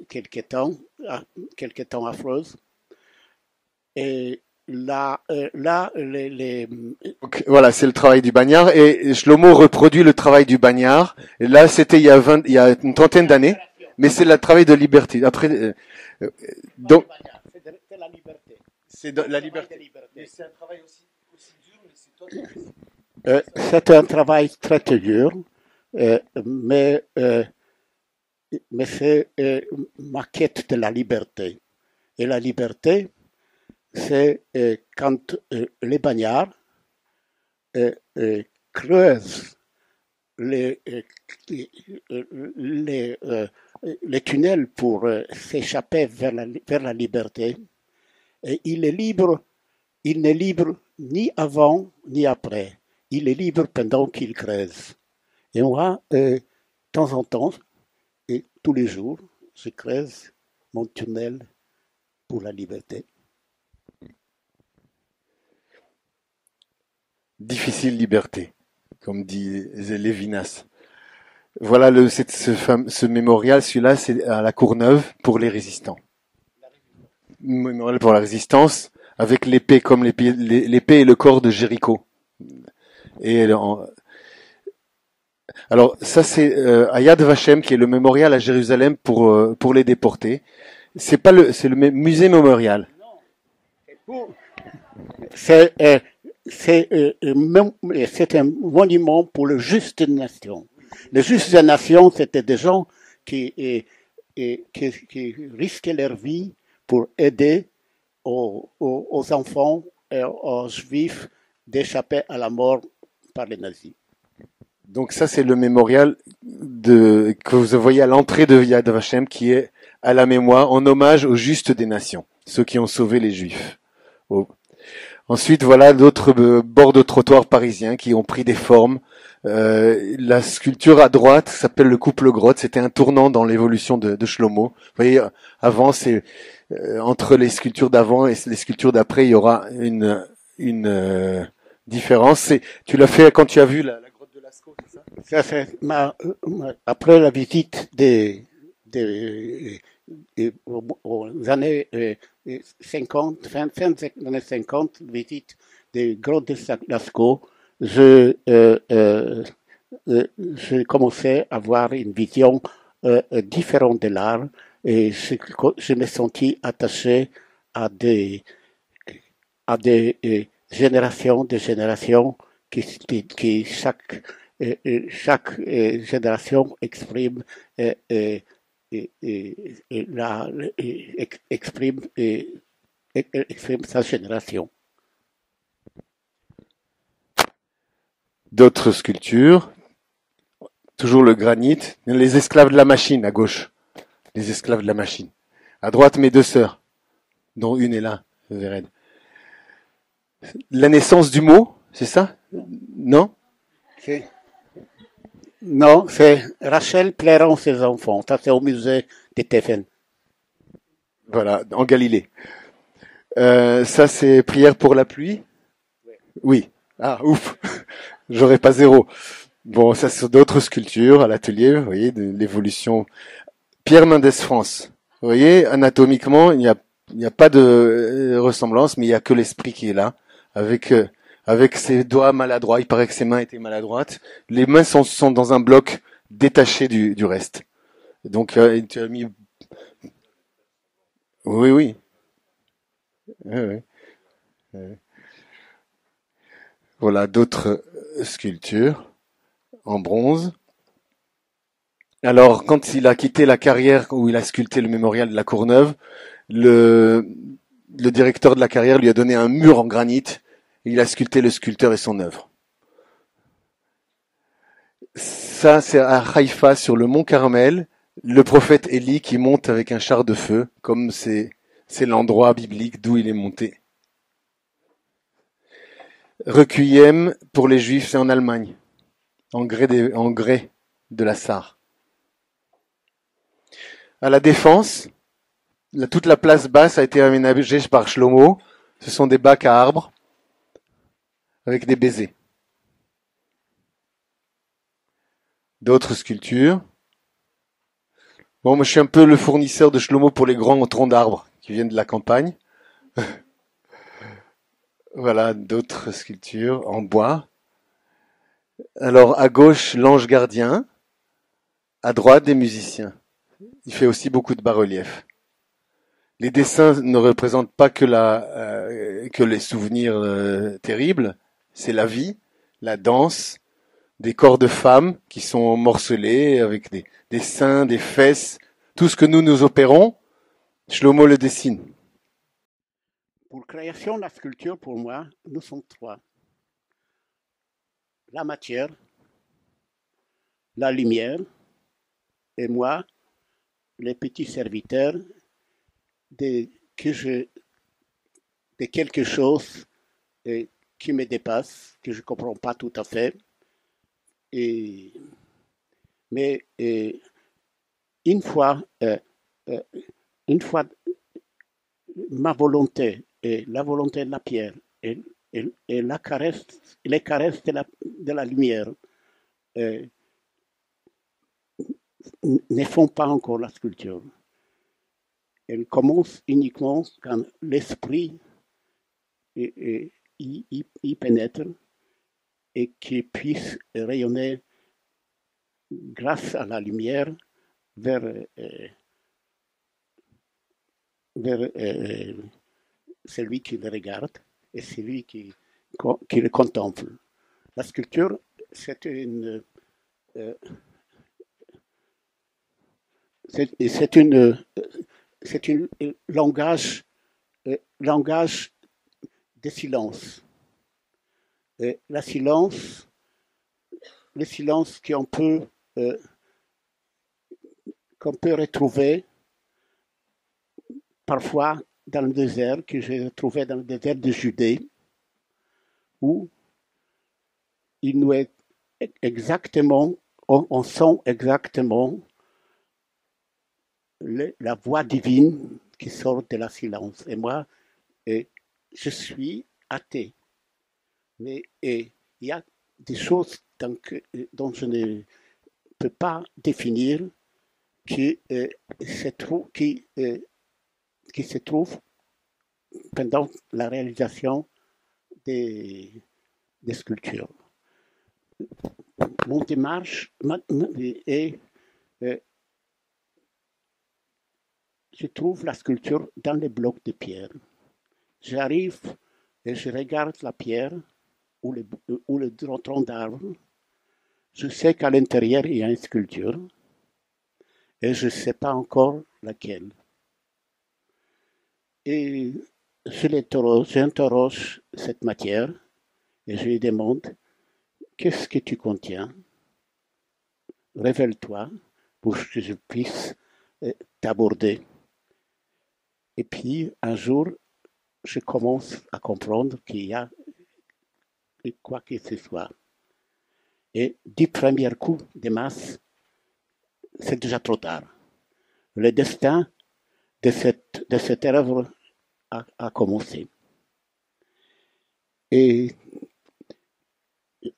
quelques temps affreuses. Et là, Donc, voilà, c'est le travail du bagnard. Et Shlomo reproduit le travail du bagnard. Et là, c'était il y a une trentaine d'années. Mais c'est le travail de liberté. Après, donc, c'est la liberté. c'est la liberté. Mais c'est un travail aussi dur, mais c'est toi qui C'est un travail très dur, mais c'est ma quête de la liberté. Et la liberté, c'est quand les bagnards creusent les tunnels pour s'échapper vers la liberté, et il n'est libre ni avant ni après. Il est libre pendant qu'il creuse. Et moi, de temps en temps, et tous les jours, je creuse mon tunnel pour la liberté. difficile liberté, comme dit Lévinas. Voilà ce mémorial, celui-là, c'est à la Courneuve pour les résistants. Mémorial pour la résistance, avec l'épée comme l'épée et le corps de Jéricho. Et alors ça c'est à Yad Vashem, qui est le mémorial à Jérusalem pour les déportés. C'est le musée mémorial. C'est un monument pour le juste des nations. Les justes des nations, c'était des gens qui risquaient leur vie pour aider aux enfants et aux juifs d'échapper à la mort par les nazis. Donc ça c'est le mémorial que vous voyez à l'entrée de Yad Vashem, qui est à la mémoire, en hommage aux justes des nations, ceux qui ont sauvé les juifs. Ensuite, voilà d'autres bords de trottoir parisiens qui ont pris des formes. La sculpture à droite s'appelle le couple grotte. C'était un tournant dans l'évolution de Shlomo. Vous voyez, avant, c'est entre les sculptures d'avant et les sculptures d'après, il y aura une différence. Tu l'as fait quand tu as vu la grotte de Lascaux, c'est ça? Ça c'est après la visite aux années 50, fin des années 50, visite des grottes de Lascaux, j'ai commencé à avoir une vision différente de l'art, et je me sentis attaché à des générations qui chaque génération exprime exprime sa génération. D'autres sculptures, toujours le granit, les esclaves de la machine à gauche, les esclaves de la machine. À droite, mes deux sœurs, dont une est là, Véred. La naissance du mot, c'est ça? Non? Non, c'est Rachel pleurant ses enfants. Ça, c'est au musée de Théfen. Voilà, en Galilée. Ça, c'est prière pour la pluie? Oui. Ah, ouf. J'aurais pas zéro. Bon, ça, c'est d'autres sculptures à l'atelier, vous voyez, de l'évolution. Pierre Mendès France. Vous voyez, anatomiquement, il n'y a pas de ressemblance, mais il y a que l'esprit qui est là, avec ses doigts maladroits. Il paraît que ses mains étaient maladroites. Les mains sont dans un bloc détaché du reste. Donc, tu as mis... Oui, oui. Oui, oui. Voilà, d'autres sculptures en bronze. Alors, quand il a quitté la carrière où il a sculpté le mémorial de la Courneuve, le directeur de la carrière lui a donné un mur en granit. Et il a sculpté le sculpteur et son œuvre. Ça, c'est à Haïfa, sur le mont Carmel, le prophète Élie qui monte avec un char de feu, comme c'est l'endroit biblique d'où il est monté. Requiem pour les Juifs, c'est en Allemagne, en grès. de la Sarre. À la Défense, toute la place basse a été aménagée par Shlomo. Ce sont des bacs à arbres avec des baisers. D'autres sculptures. Bon, moi je suis un peu le fournisseur de Shlomo pour les grands troncs d'arbres qui viennent de la campagne. Voilà, d'autres sculptures en bois. Alors à gauche, l'ange gardien. À droite, des musiciens. Il fait aussi beaucoup de bas-reliefs. Les dessins ne représentent pas que les souvenirs terribles. C'est la vie, la danse, des corps de femmes qui sont morcelés avec des seins, des fesses. Tout ce que nous opérons, Shlomo le dessine. Pour création de la sculpture, pour moi, nous sommes trois. La matière, la lumière, et moi, les petits serviteurs de quelque chose qui me dépasse, que je ne comprends pas tout à fait. Mais une fois ma volonté et la volonté de la pierre et les caresses de la lumière ne font pas encore la sculpture. Elle commence uniquement quand l'esprit y pénètre et qu'il puisse rayonner grâce à la lumière vers celui qui le regarde et celui qui le contemple. La sculpture, c'est un langage de silence. Le silence qu'on peut retrouver parfois dans le désert, que j'ai trouvé dans le désert de Judée, où il nous est exactement, on sent exactement la voix divine qui sort de la silence. Et moi, je suis athée. Mais il y a des choses dont je ne peux pas définir qui se trouvent pendant la réalisation des sculptures. Mon démarche est je trouve la sculpture dans les blocs de pierre. J'arrive et je regarde la pierre ou le tronc d'arbre. Je sais qu'à l'intérieur, il y a une sculpture et je ne sais pas encore laquelle. Et j'interroge cette matière et je lui demande qu'est-ce que tu contiens? Révèle-toi pour que je puisse t'aborder. Et puis, un jour, je commence à comprendre qu'il y a quoi que ce soit. Et du premier coup de masse, c'est déjà trop tard. Le destin de cette œuvre a commencé. Et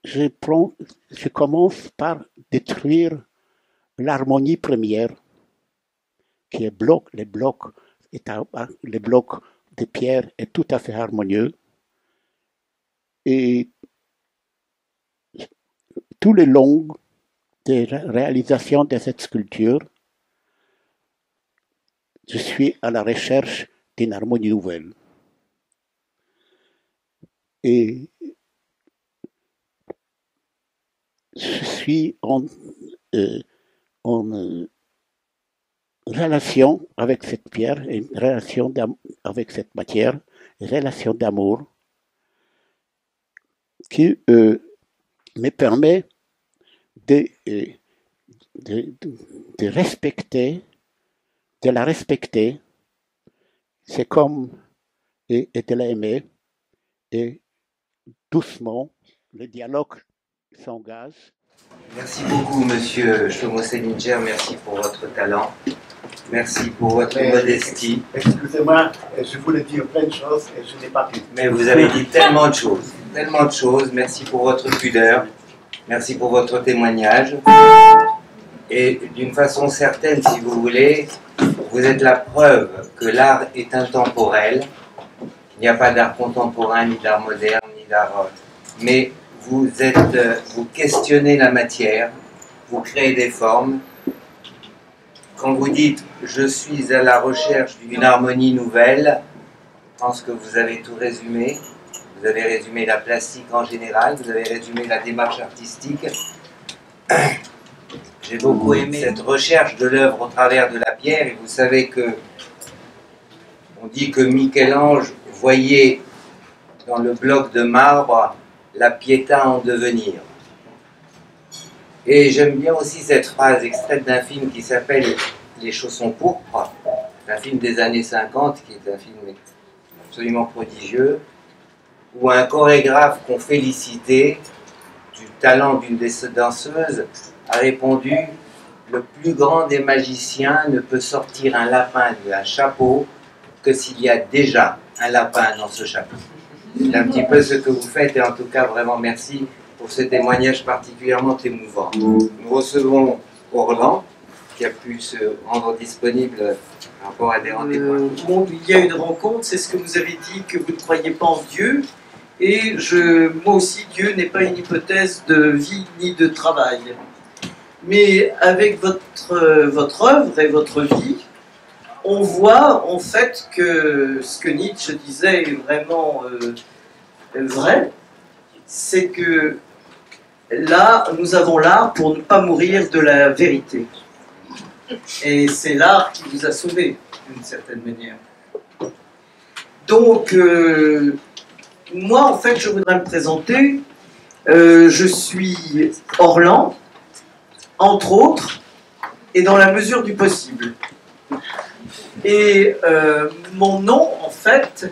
je commence par détruire l'harmonie première, qui est les blocs de pierre est tout à fait harmonieux. Et tout le long de la réalisation de cette sculpture, je suis à la recherche d'une harmonie nouvelle. Et je suis en relation avec cette pierre, une relation avec cette matière, une relation d'amour qui me permet de respecter, de la respecter, c'est comme et de l'aimer, et doucement le dialogue s'engage Merci beaucoup, monsieur Shlomo Selinger. Merci pour votre talent. Merci pour votre modestie. Excusez-moi, je voulais dire plein de choses et je n'ai pas pu. Mais vous avez dit tellement de choses. Tellement de choses. Merci pour votre pudeur. Merci pour votre témoignage. Et d'une façon certaine, si vous voulez, vous êtes la preuve que l'art est intemporel. Il n'y a pas d'art contemporain, ni d'art moderne, ni d'art... Mais vous questionnez la matière, vous créez des formes. Quand vous dites « je suis à la recherche d'une harmonie nouvelle », je pense que vous avez tout résumé. Vous avez résumé la plastique en général, vous avez résumé la démarche artistique. J'ai beaucoup aimé cette recherche de l'œuvre au travers de la pierre, et vous savez que on dit que Michel-Ange voyait dans le bloc de marbre la Pietà en devenir. Et j'aime bien aussi cette phrase extraite d'un film qui s'appelle Les chaussons pourpres, un film des années 50, qui est un film absolument prodigieux, où un chorégraphe qu'on félicitait du talent d'une des danseuses a répondu « Le plus grand des magiciens ne peut sortir un lapin d'un chapeau que s'il y a déjà un lapin dans ce chapeau. » C'est un petit peu ce que vous faites, et en tout cas, vraiment merci pour ce témoignage particulièrement émouvant. Nous recevons Orlan, qui a pu se rendre disponible par rapport à des rendez-vous. Bon, il y a une rencontre, c'est ce que vous avez dit, que vous ne croyez pas en Dieu. Et moi aussi, Dieu n'est pas une hypothèse de vie ni de travail. Mais avec votre œuvre et votre vie, on voit en fait que ce que Nietzsche disait est vraiment vrai, c'est que là, nous avons l'art pour ne pas mourir de la vérité. Et c'est l'art qui vous a sauvé, d'une certaine manière. Donc, moi, en fait, je voudrais me présenter. Je suis Orlan, entre autres, et dans la mesure du possible. Et mon nom, en fait,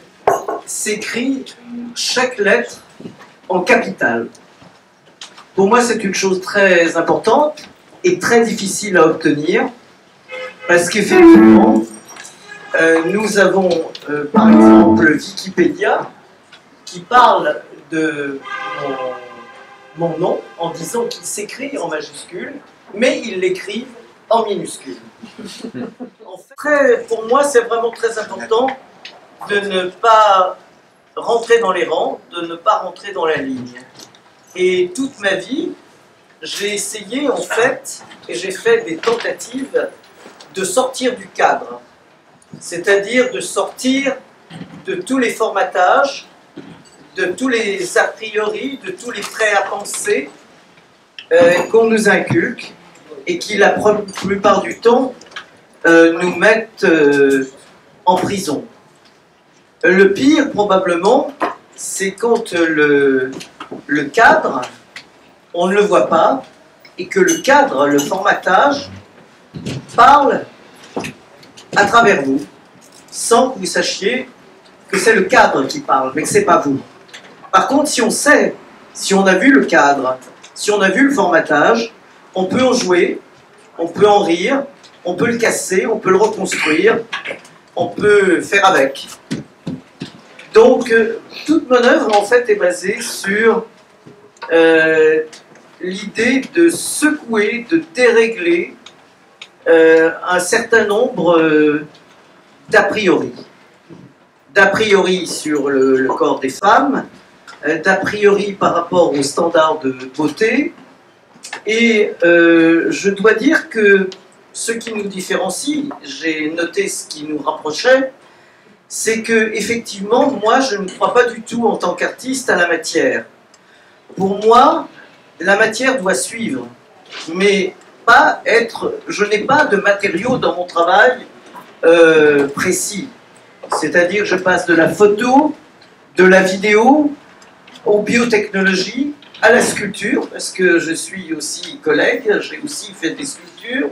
s'écrit chaque lettre en capitale. Pour moi, c'est une chose très importante et très difficile à obtenir, parce qu'effectivement, nous avons, par exemple, Wikipédia, qui parle de mon nom en disant qu'il s'écrit en majuscule, mais ils l'écrivent en minuscule. En fait, pour moi, c'est vraiment très important de ne pas rentrer dans les rangs, de ne pas rentrer dans la ligne. Et toute ma vie, j'ai essayé, en fait, et j'ai fait des tentatives de sortir du cadre. C'est-à-dire de sortir de tous les formatages, de tous les a priori, de tous les prêts à penser qu'on nous inculque et qui, la plupart du temps, nous mettent en prison. Le pire, probablement, c'est quand le cadre, on ne le voit pas, et que le cadre, le formatage, parle à travers vous, sans que vous sachiez que c'est le cadre qui parle, mais que ce n'est pas vous. Par contre, si on sait, si on a vu le cadre, si on a vu le formatage, on peut en jouer, on peut en rire, on peut le casser, on peut le reconstruire, on peut faire avec. Donc, toute mon œuvre, en fait, est basée sur l'idée de secouer, de dérégler un certain nombre d'a priori. D'a priori sur le corps des femmes, d'a priori par rapport aux standards de beauté. Et je dois dire que ce qui nous différencie, j'ai noté ce qui nous rapprochait, c'est que effectivement, moi, je ne crois pas du tout en tant qu'artiste à la matière. Pour moi, la matière doit suivre, mais pas être. Je n'ai pas de matériaux dans mon travail précis. C'est-à-dire, je passe de la photo, de la vidéo, aux biotechnologies, à la sculpture, parce que je suis aussi collègue, j'ai aussi fait des sculptures,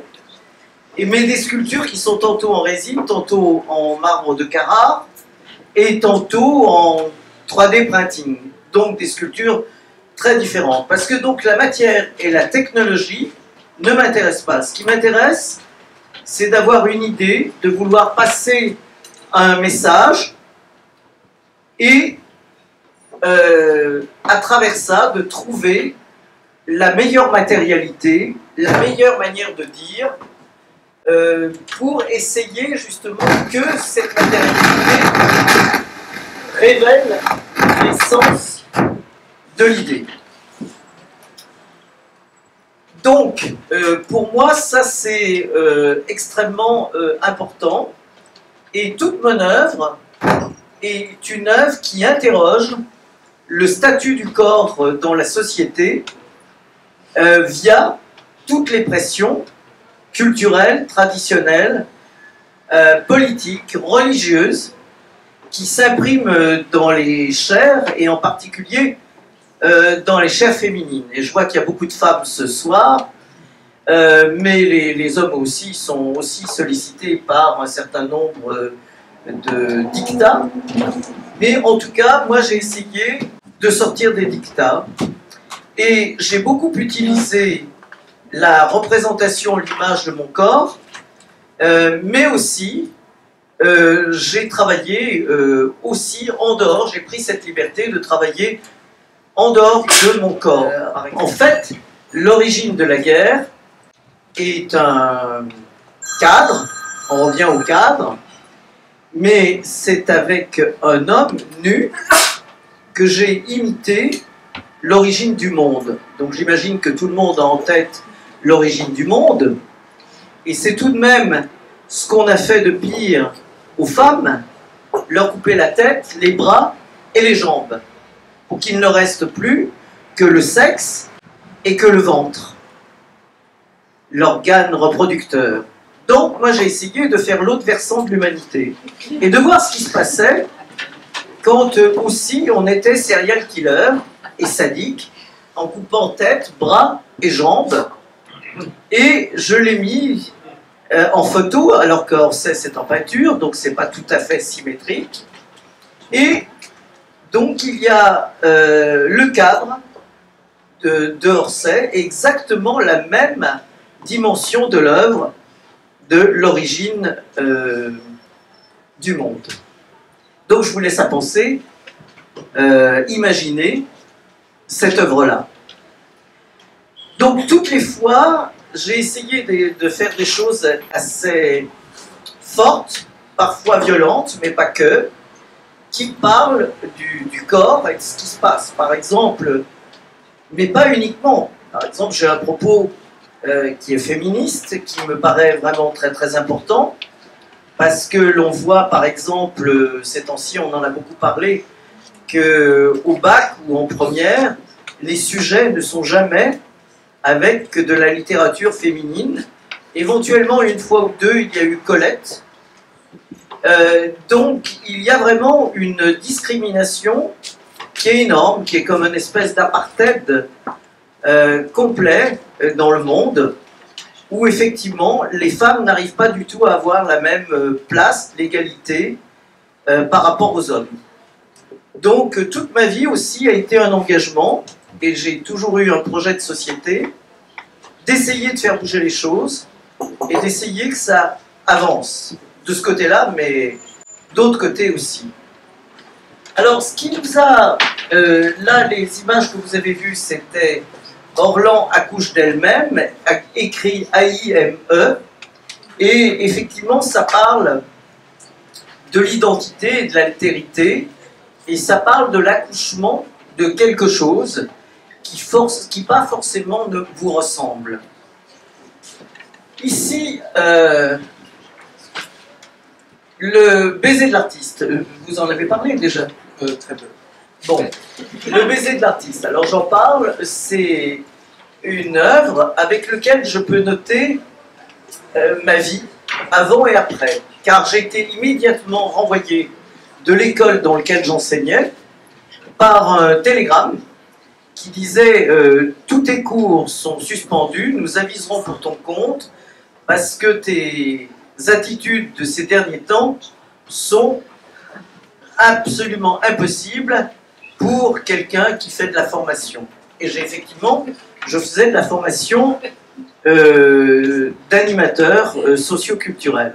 mais des sculptures qui sont tantôt en résine, tantôt en marbre de Carrare, et tantôt en 3D printing. Donc des sculptures très différentes. Parce que donc la matière et la technologie ne m'intéressent pas. Ce qui m'intéresse, c'est d'avoir une idée, de vouloir passer un message et à travers ça, de trouver la meilleure matérialité, la meilleure manière de dire pour essayer justement que cette matérialité révèle l'essence de l'idée. Donc, pour moi, ça c'est extrêmement important. Et toute mon œuvre est une œuvre qui interroge le statut du corps dans la société via toutes les pressions culturelles, traditionnelles, politiques, religieuses, qui s'impriment dans les chairs, et en particulier dans les chairs féminines. Et je vois qu'il y a beaucoup de femmes ce soir, mais les hommes aussi sont aussi sollicités par un certain nombre de dictats. Mais en tout cas, moi j'ai essayé de sortir des dictats, et j'ai beaucoup utilisé la représentation, l'image de mon corps, mais aussi j'ai travaillé aussi en dehors, j'ai pris cette liberté de travailler en dehors de mon corps. En fait, l'origine de la guerre est un cadre, on revient au cadre, mais c'est avec un homme nu que j'ai imité l'origine du monde. Donc j'imagine que tout le monde a en tête l'origine du monde, et c'est tout de même ce qu'on a fait de pire aux femmes, leur couper la tête, les bras et les jambes, pour qu'il ne reste plus que le sexe et que le ventre, l'organe reproducteur. Donc moi j'ai essayé de faire l'autre versant de l'humanité, et de voir ce qui se passait quand aussi on était serial killer et sadique, en coupant tête, bras et jambes, et je l'ai mis en photo, alors que Orsay c'est en peinture, donc c'est pas tout à fait symétrique. Et donc il y a le cadre de Orsay, exactement la même dimension de l'œuvre, de l'origine du monde. Donc je vous laisse à penser, imaginer cette œuvre-là. Donc toutes les fois, j'ai essayé de faire des choses assez fortes, parfois violentes, mais pas que, qui parlent du corps et de ce qui se passe. Par exemple, mais pas uniquement. Par exemple, j'ai un propos qui est féministe, qui me paraît vraiment très très important, parce que l'on voit, par exemple, ces temps-ci, on en a beaucoup parlé, qu'au bac ou en première, les sujets ne sont jamais avec de la littérature féminine. Éventuellement, une fois ou deux, il y a eu Colette. Donc, il y a vraiment une discrimination qui est énorme, qui est comme une espèce d'apartheid complet dans le monde, où effectivement, les femmes n'arrivent pas du tout à avoir la même place, l'égalité, par rapport aux hommes. Donc, toute ma vie aussi a été un engagement, et j'ai toujours eu un projet de société, d'essayer de faire bouger les choses, et d'essayer que ça avance. De ce côté-là, mais d'autres côtés aussi. Alors, ce qui nous a... là, les images que vous avez vues, c'était Orlan accouche d'elle-même, écrit A-I-M-E, et effectivement, ça parle de l'identité et de l'altérité, et ça parle de l'accouchement de quelque chose qui pas forcément ne vous ressemble. Ici, le baiser de l'artiste, vous en avez parlé déjà très peu. Bon, le baiser de l'artiste, alors j'en parle, c'est une œuvre avec laquelle je peux noter ma vie avant et après, car j'ai été immédiatement renvoyé de l'école dans laquelle j'enseignais par un télégramme qui disait tous tes cours sont suspendus, nous aviserons pour ton compte parce que tes attitudes de ces derniers temps sont absolument impossibles pour quelqu'un qui fait de la formation. et je faisais de la formation d'animateur socio-culturel.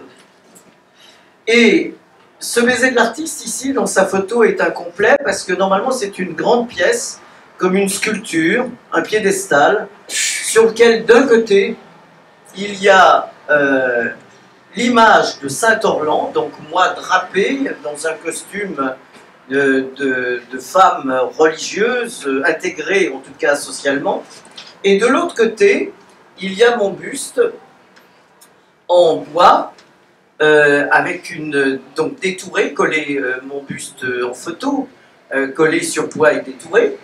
Et ce baiser de l'artiste ici, dans sa photo, est incomplet parce que normalement c'est une grande pièce, comme une sculpture, un piédestal, sur lequel d'un côté il y a l'image de Saint-Orlan, donc moi drapé dans un costume de femme religieuse, intégrée en tout cas socialement, et de l'autre côté il y a mon buste en bois, avec donc détouré, collé, mon buste en photo, collé sur bois et détouré.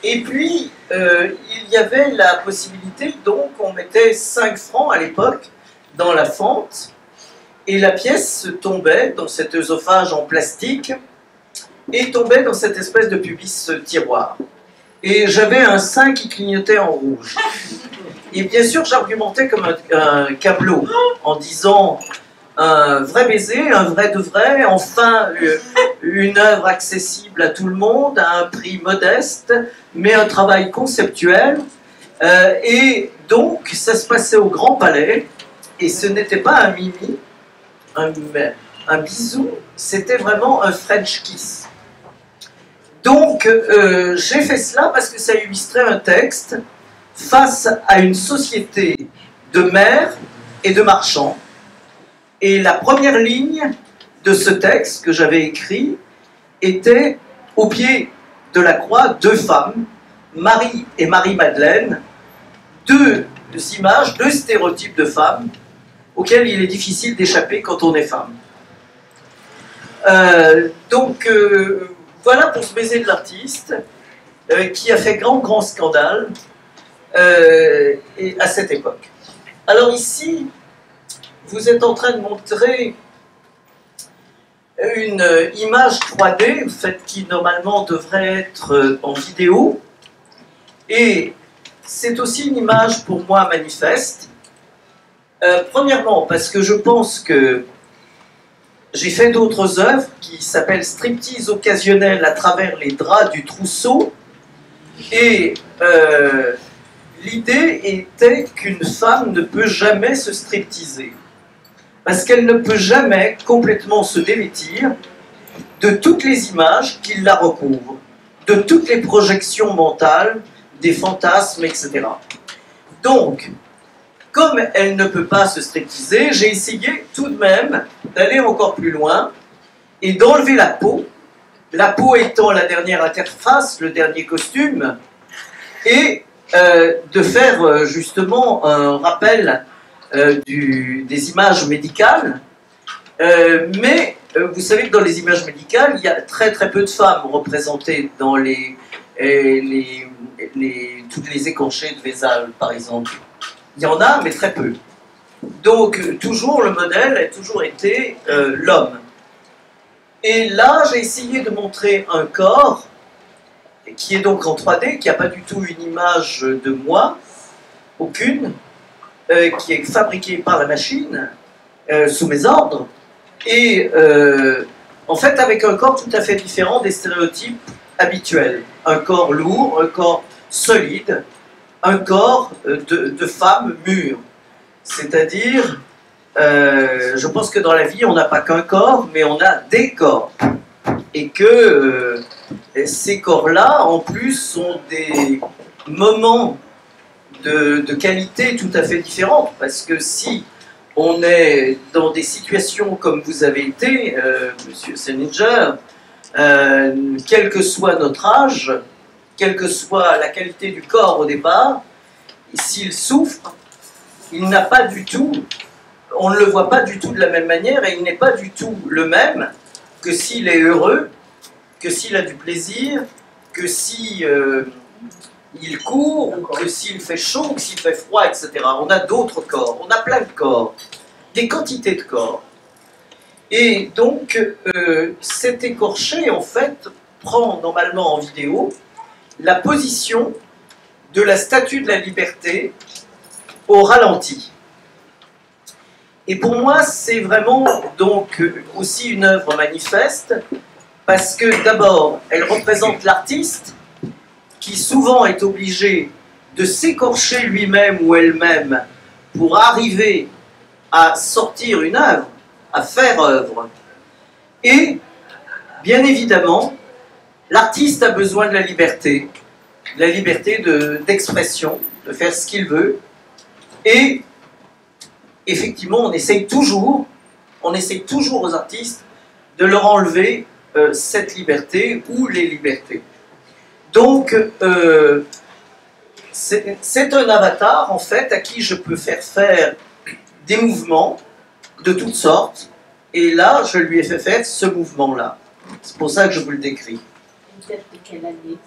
Et puis, il y avait la possibilité, donc on mettait 5 francs à l'époque dans la fente, et la pièce tombait dans cet œsophage en plastique, et tombait dans cette espèce de pubis tiroir. Et j'avais un sein qui clignotait en rouge. Et bien sûr, j'argumentais comme un câbleau, en disant un vrai baiser, un vrai de vrai, enfin une œuvre accessible à tout le monde, à un prix modeste, mais un travail conceptuel. Et donc, ça se passait au Grand Palais, et ce n'était pas un mimi, un bisou, c'était vraiment un French kiss. Donc, j'ai fait cela parce que ça illustrait un texte face à une société de maires et de marchands. Et la première ligne de ce texte que j'avais écrit était au pied de la croix 2 femmes, Marie et Marie-Madeleine, 2 images, 2 stéréotypes de femmes auxquels il est difficile d'échapper quand on est femme. Voilà pour ce baiser de l'artiste qui a fait grand scandale à cette époque. Alors ici, vous êtes en train de montrer une image 3D, qui normalement devrait être en vidéo, et c'est aussi une image pour moi manifeste. Premièrement, parce que je pense que j'ai fait d'autres œuvres qui s'appellent Striptease occasionnel à travers les draps du trousseau, et l'idée était qu'une femme ne peut jamais se stripteaser, parce qu'elle ne peut jamais complètement se dévêtir de toutes les images qui la recouvrent, de toutes les projections mentales, des fantasmes, etc. Donc, comme elle ne peut pas se stripteaser, j'ai essayé tout de même d'aller encore plus loin et d'enlever la peau étant la dernière interface, le dernier costume, et de faire justement un rappel des images médicales, mais vous savez que dans les images médicales, il y a très peu de femmes représentées dans toutes les écorchées de Vézal, par exemple. Il y en a, mais très peu. Donc, toujours, le modèle a toujours été l'homme. Et là, j'ai essayé de montrer un corps qui est donc en 3D, qui n'a pas du tout une image de moi, aucune, qui est fabriqué par la machine, sous mes ordres, et en fait avec un corps tout à fait différent des stéréotypes habituels. Un corps lourd, un corps solide, un corps de femme mûre. C'est-à-dire, je pense que dans la vie, on n'a pas qu'un corps, mais on a des corps. Et que ces corps-là, en plus, sont des moments de qualité tout à fait différentes, parce que si on est dans des situations comme vous avez été, Monsieur Seninger, quel que soit notre âge, quelle que soit la qualité du corps au départ, s'il souffre, il n'a pas du tout, on ne le voit pas du tout de la même manière, et il n'est pas du tout le même que s'il est heureux, que s'il a du plaisir, que si il court, que s'il fait chaud, que s'il fait froid, etc. On a d'autres corps, on a plein de corps, des quantités de corps. Et donc, cet écorché, en fait, prend normalement en vidéo la position de la Statue de la Liberté au ralenti. Et pour moi, c'est vraiment donc aussi une œuvre manifeste, parce que d'abord, elle représente l'artiste, qui souvent est obligé de s'écorcher lui-même ou elle-même pour arriver à sortir une œuvre, à faire œuvre. Et, bien évidemment, l'artiste a besoin de la liberté d'expression, de faire ce qu'il veut. Et, effectivement, on essaye toujours aux artistes de leur enlever cette liberté ou les libertés. Donc, c'est un avatar, en fait, à qui je peux faire des mouvements de toutes sortes. Et là, je lui ai fait faire ce mouvement-là. C'est pour ça que je vous le décris. Vous êtes de quelle année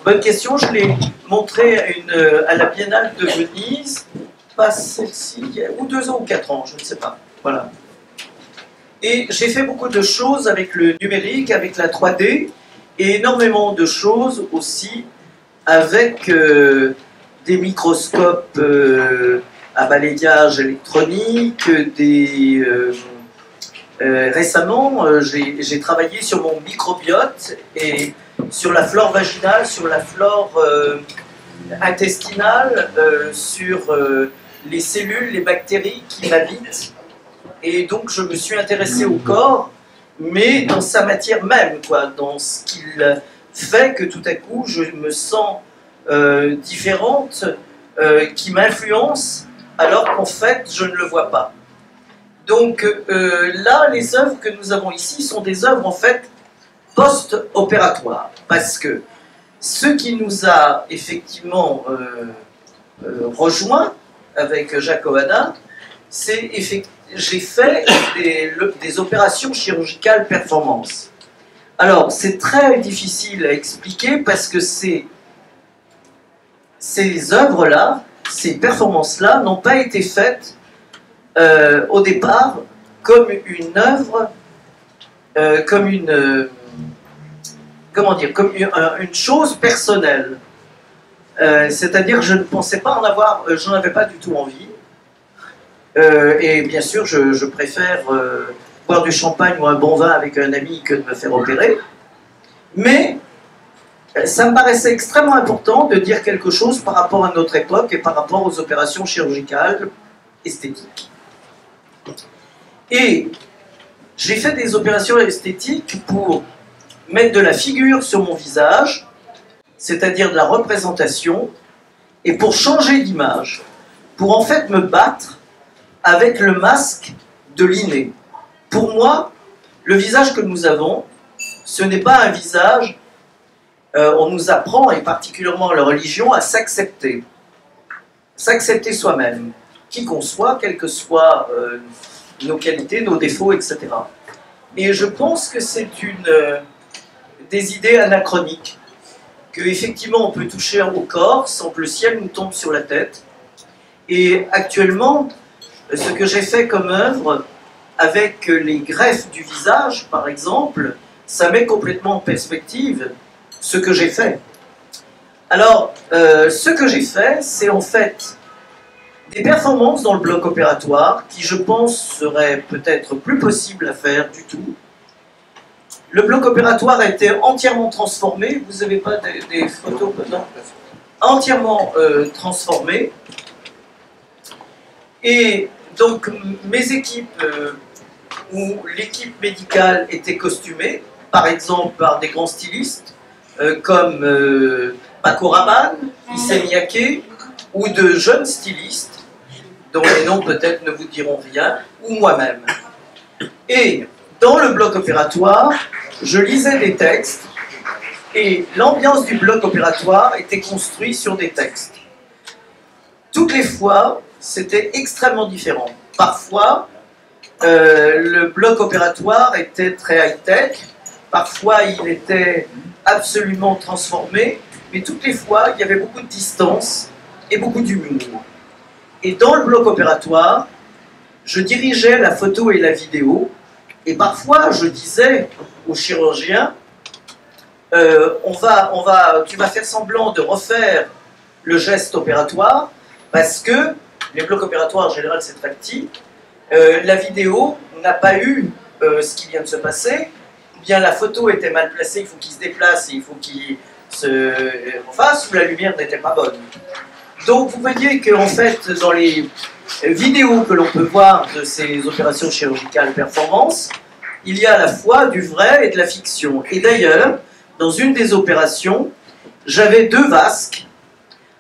Bonne question. Je l'ai montré à la Biennale de Venise. Pas celle-ci, ou 2 ans ou 4 ans, je ne sais pas. Voilà. Et j'ai fait beaucoup de choses avec le numérique, avec la 3D, et énormément de choses aussi avec des microscopes à balayage électronique, récemment, j'ai travaillé sur mon microbiote et sur la flore vaginale, sur la flore intestinale, sur les cellules, les bactéries qui m'habitent. Et donc je me suis intéressé au corps, mais dans sa matière même, quoi, dans ce qu'il fait que tout à coup je me sens différente, qui m'influence, alors qu'en fait je ne le vois pas. Donc là, les œuvres que nous avons ici sont des œuvres en fait post-opératoires, parce que ce qui nous a effectivement rejoint avec Jacques Oana, c'est j'ai fait des opérations chirurgicales performance. Alors, c'est très difficile à expliquer parce que ces œuvres-là, ces performances-là n'ont pas été faites au départ comme une œuvre, comme une chose personnelle. C'est-à-dire que je ne pensais pas en avoir, j'en avais pas du tout envie. Et bien sûr, je préfère boire du champagne ou un bon vin avec un ami que de me faire opérer. Mais ça me paraissait extrêmement important de dire quelque chose par rapport à notre époque et par rapport aux opérations chirurgicales esthétiques. Et j'ai fait des opérations esthétiques pour mettre de la figure sur mon visage, c'est-à-dire de la représentation, et pour changer d'image, pour en fait me battre avec le masque de l'inné. Pour moi, le visage que nous avons, ce n'est pas un visage, on nous apprend, et particulièrement la religion, à s'accepter. S'accepter soi-même, qui qu'on soit, quelles que soient nos qualités, nos défauts, etc. Et je pense que c'est des idées anachroniques, qu'effectivement on peut toucher au corps sans que le ciel nous tombe sur la tête. Et actuellement, ce que j'ai fait comme œuvre, avec les greffes du visage, par exemple, ça met complètement en perspective ce que j'ai fait. Alors, ce que j'ai fait, c'est en fait des performances dans le bloc opératoire qui, je pense, seraient peut-être plus possibles à faire du tout. Le bloc opératoire a été entièrement transformé. Vous n'avez pas des photos? Non. Entièrement transformé. Et donc, mes équipes, où l'équipe médicale était costumée, par exemple par des grands stylistes, comme Paco Rabanne, Issey Miyake, ou de jeunes stylistes, dont les noms peut-être ne vous diront rien, ou moi-même. Et dans le bloc opératoire, je lisais des textes, et l'ambiance du bloc opératoire était construite sur des textes. Toutes les fois, c'était extrêmement différent. Parfois, le bloc opératoire était très high-tech, parfois il était absolument transformé, mais toutes les fois, il y avait beaucoup de distance et beaucoup d'humour. Et dans le bloc opératoire, je dirigeais la photo et la vidéo, et parfois je disais aux chirurgiens, tu vas faire semblant de refaire le geste opératoire, parce que les blocs opératoires en général c'est très petit, la vidéo n'a pas eu ce qui vient de se passer, bien la photo était mal placée, il faut qu'il se déplace, il faut qu'il se fasse, ou la lumière n'était pas bonne. Donc vous voyez qu'en fait, dans les vidéos que l'on peut voir de ces opérations chirurgicales performance, il y a à la fois du vrai et de la fiction. Et d'ailleurs, dans une des opérations, j'avais 2 vasques,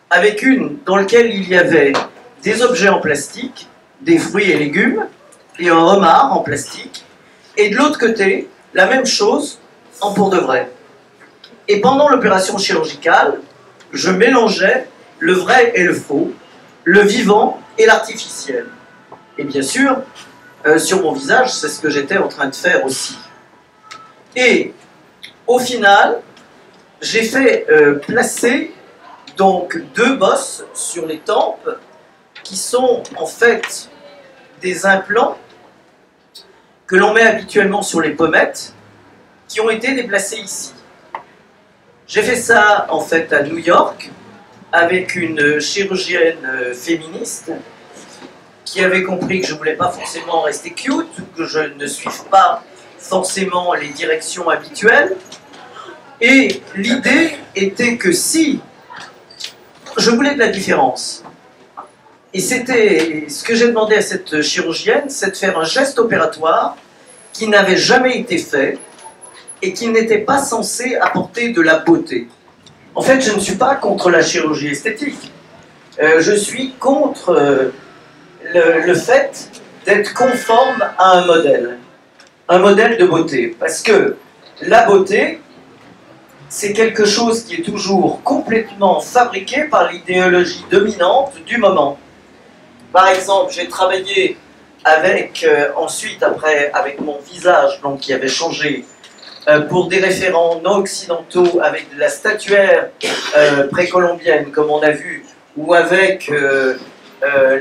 avec une dans laquelle il y avait des objets en plastique, des fruits et légumes, et un homard en plastique, et de l'autre côté, la même chose en pour de vrai. Et pendant l'opération chirurgicale, je mélangeais le vrai et le faux, le vivant et l'artificiel. Et bien sûr, sur mon visage, c'est ce que j'étais en train de faire aussi. Et au final, j'ai fait placer donc 2 bosses sur les tempes qui sont en fait des implants que l'on met habituellement sur les pommettes qui ont été déplacés ici. J'ai fait ça en fait à New York avec une chirurgienne féministe qui avait compris que je ne voulais pas forcément rester cute, que je ne suive pas forcément les directions habituelles. Et l'idée était que si je voulais de la différence, et c'était ce que j'ai demandé à cette chirurgienne, c'est de faire un geste opératoire qui n'avait jamais été fait et qui n'était pas censé apporter de la beauté. En fait, je ne suis pas contre la chirurgie esthétique. Je suis contre le fait d'être conforme à un modèle de beauté. Parce que la beauté, c'est quelque chose qui est toujours complètement fabriqué par l'idéologie dominante du moment. Par exemple, j'ai travaillé avec, ensuite, après, avec mon visage, donc, qui avait changé, pour des référents non occidentaux, avec de la statuaire précolombienne, comme on a vu, ou avec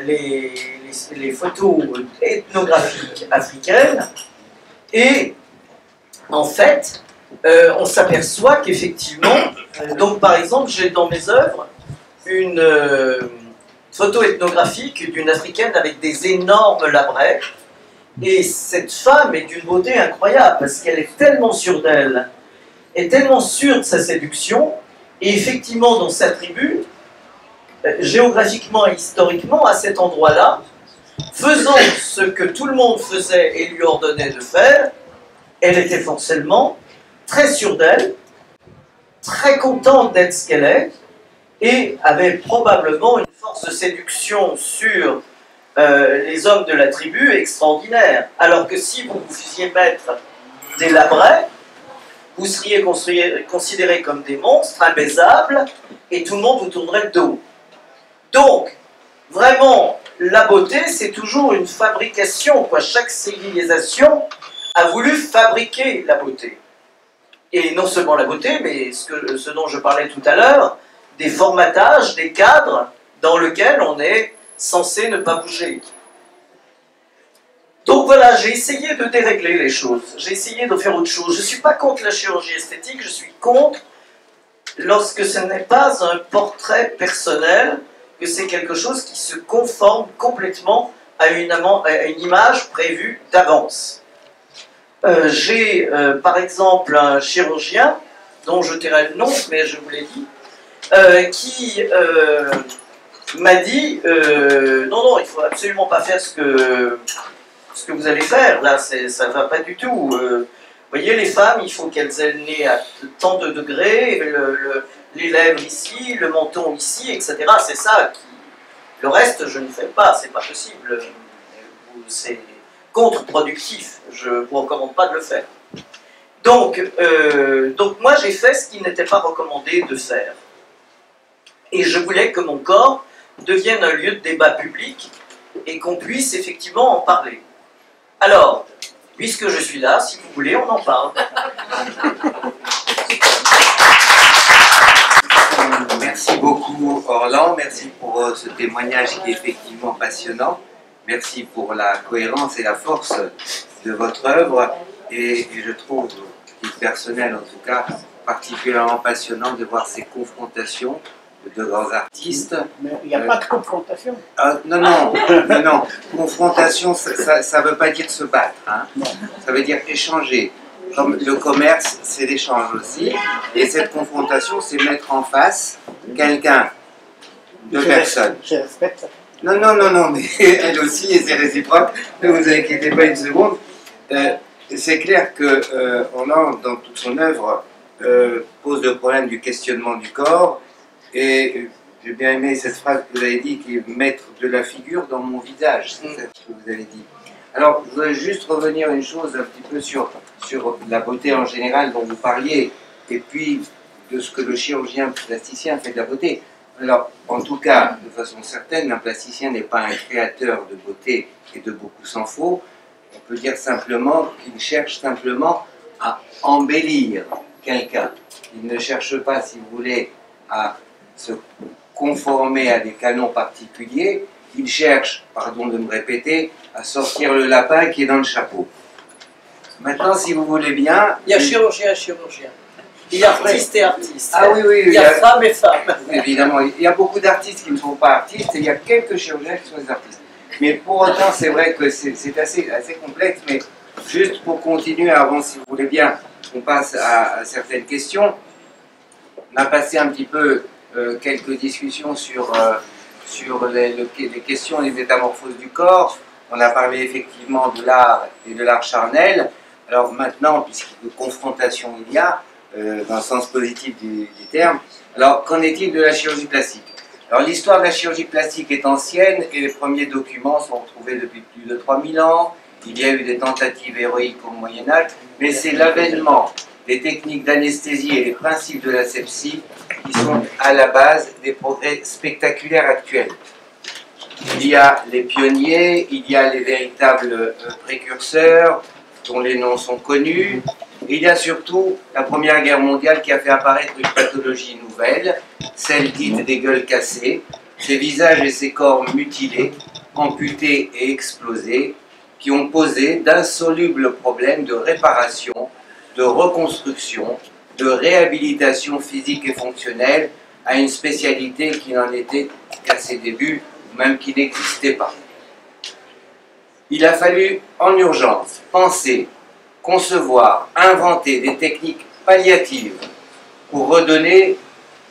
les photos ethnographiques africaines. Et, en fait, on s'aperçoit qu'effectivement, donc par exemple, j'ai dans mes œuvres une photo ethnographique d'une africaine avec des énormes labrets, et cette femme est d'une beauté incroyable parce qu'elle est tellement sûre d'elle, est tellement sûre de sa séduction, et effectivement dans sa tribu, géographiquement et historiquement, à cet endroit-là, faisant ce que tout le monde faisait et lui ordonnait de faire, elle était forcément très sûre d'elle, très contente d'être ce qu'elle est, et avait probablement une force de séduction sur les hommes de la tribu extraordinaire. Alors que si vous faisiez mettre des labrets, vous seriez considérés comme des monstres imbaisables, et tout le monde vous tournerait le dos. Donc, vraiment, la beauté, c'est toujours une fabrication, quoi. Chaque civilisation a voulu fabriquer la beauté. Et non seulement la beauté, mais ce dont je parlais tout à l'heure, des formatages, des cadres dans lesquels on est censé ne pas bouger. Donc voilà, j'ai essayé de dérégler les choses, j'ai essayé de faire autre chose. Je ne suis pas contre la chirurgie esthétique, je suis contre lorsque ce n'est pas un portrait personnel, que c'est quelque chose qui se conforme complètement à une image prévue d'avance. J'ai par exemple un chirurgien, dont je tairai le nom, mais je vous l'ai dit, qui m'a dit non, il ne faut absolument pas faire ce que vous allez faire, là, ça ne va pas du tout. Vous voyez, les femmes, il faut qu'elles aient le nez à tant de degrés, les lèvres ici, le menton ici, etc. C'est ça. Le reste, je ne fais pas, c'est pas possible. C'est contre-productif, je ne vous recommande pas de le faire. Donc moi, j'ai fait ce qui n'était pas recommandé de faire. Et je voulais que mon corps devienne un lieu de débat public et qu'on puisse effectivement en parler. Alors, puisque je suis là, si vous voulez, on en parle. Merci beaucoup Orlan, merci pour ce témoignage qui est effectivement passionnant. Merci pour la cohérence et la force de votre œuvre. Et je trouve, à titre personnel en tout cas, particulièrement passionnant de voir ces confrontations de grands artistes. Mais il n'y a pas de confrontation. Non. Confrontation, ça ne veut pas dire se battre. Hein. Ça veut dire échanger. comme le commerce, c'est l'échange aussi. Et cette confrontation, c'est mettre en face quelqu'un, deux personnes. Je respecte ça. Non, non, non, non, mais elle aussi, et c'est réciproque, ne vous inquiétez pas une seconde. C'est clair que Hollande, dans toute son œuvre, pose le problème du questionnement du corps, et j'ai bien aimé cette phrase que vous avez dit, qui est mettre de la figure dans mon visage, c'est ça que vous avez dit. Alors, je voudrais juste revenir une chose un petit peu sur la beauté en général dont vous parliez, et puis de ce que le chirurgien plasticien fait de la beauté. Alors, en tout cas, de façon certaine, un plasticien n'est pas un créateur de beauté et de beaucoup s'en faut. On peut dire simplement qu'il cherche simplement à embellir quelqu'un. Il ne cherche pas, si vous voulez, à se conformer à des canons particuliers. Il cherche, pardon de me répéter, à sortir le lapin qui est dans le chapeau. Maintenant, si vous voulez bien... Il y a chirurgien et chirurgien. Il y a artiste et artiste. Ah oui, oui. Il y a femme et femme. Évidemment, il y a beaucoup d'artistes qui ne sont pas artistes et il y a quelques chirurgiens qui sont des artistes. Mais pour autant, c'est vrai que c'est assez complexe. Mais juste pour continuer, avant, si vous voulez bien, on passe à certaines questions. On a passé un petit peu quelques discussions sur les questions des métamorphoses du corps. On a parlé effectivement de l'art et de l'art charnel. Alors maintenant, puisque confrontation il y a, dans le sens positif du terme, alors qu'en est-il de la chirurgie plastique? Alors l'histoire de la chirurgie plastique est ancienne et les premiers documents sont retrouvés depuis plus de 3000 ans. Il y a eu des tentatives héroïques au Moyen-Âge, mais c'est l'avènement des techniques d'anesthésie et les principes de l'asepsie qui sont à la base des progrès spectaculaires actuels. Il y a les pionniers, il y a les véritables précurseurs, dont les noms sont connus. Et il y a surtout la Première Guerre mondiale qui a fait apparaître une pathologie nouvelle, celle dite des gueules cassées, ces visages et ces corps mutilés, amputés et explosés, qui ont posé d'insolubles problèmes de réparation, de reconstruction, de réhabilitation physique et fonctionnelle à une spécialité qui n'en était qu'à ses débuts, ou même qui n'existait pas. Il a fallu en urgence penser, concevoir, inventer des techniques palliatives pour redonner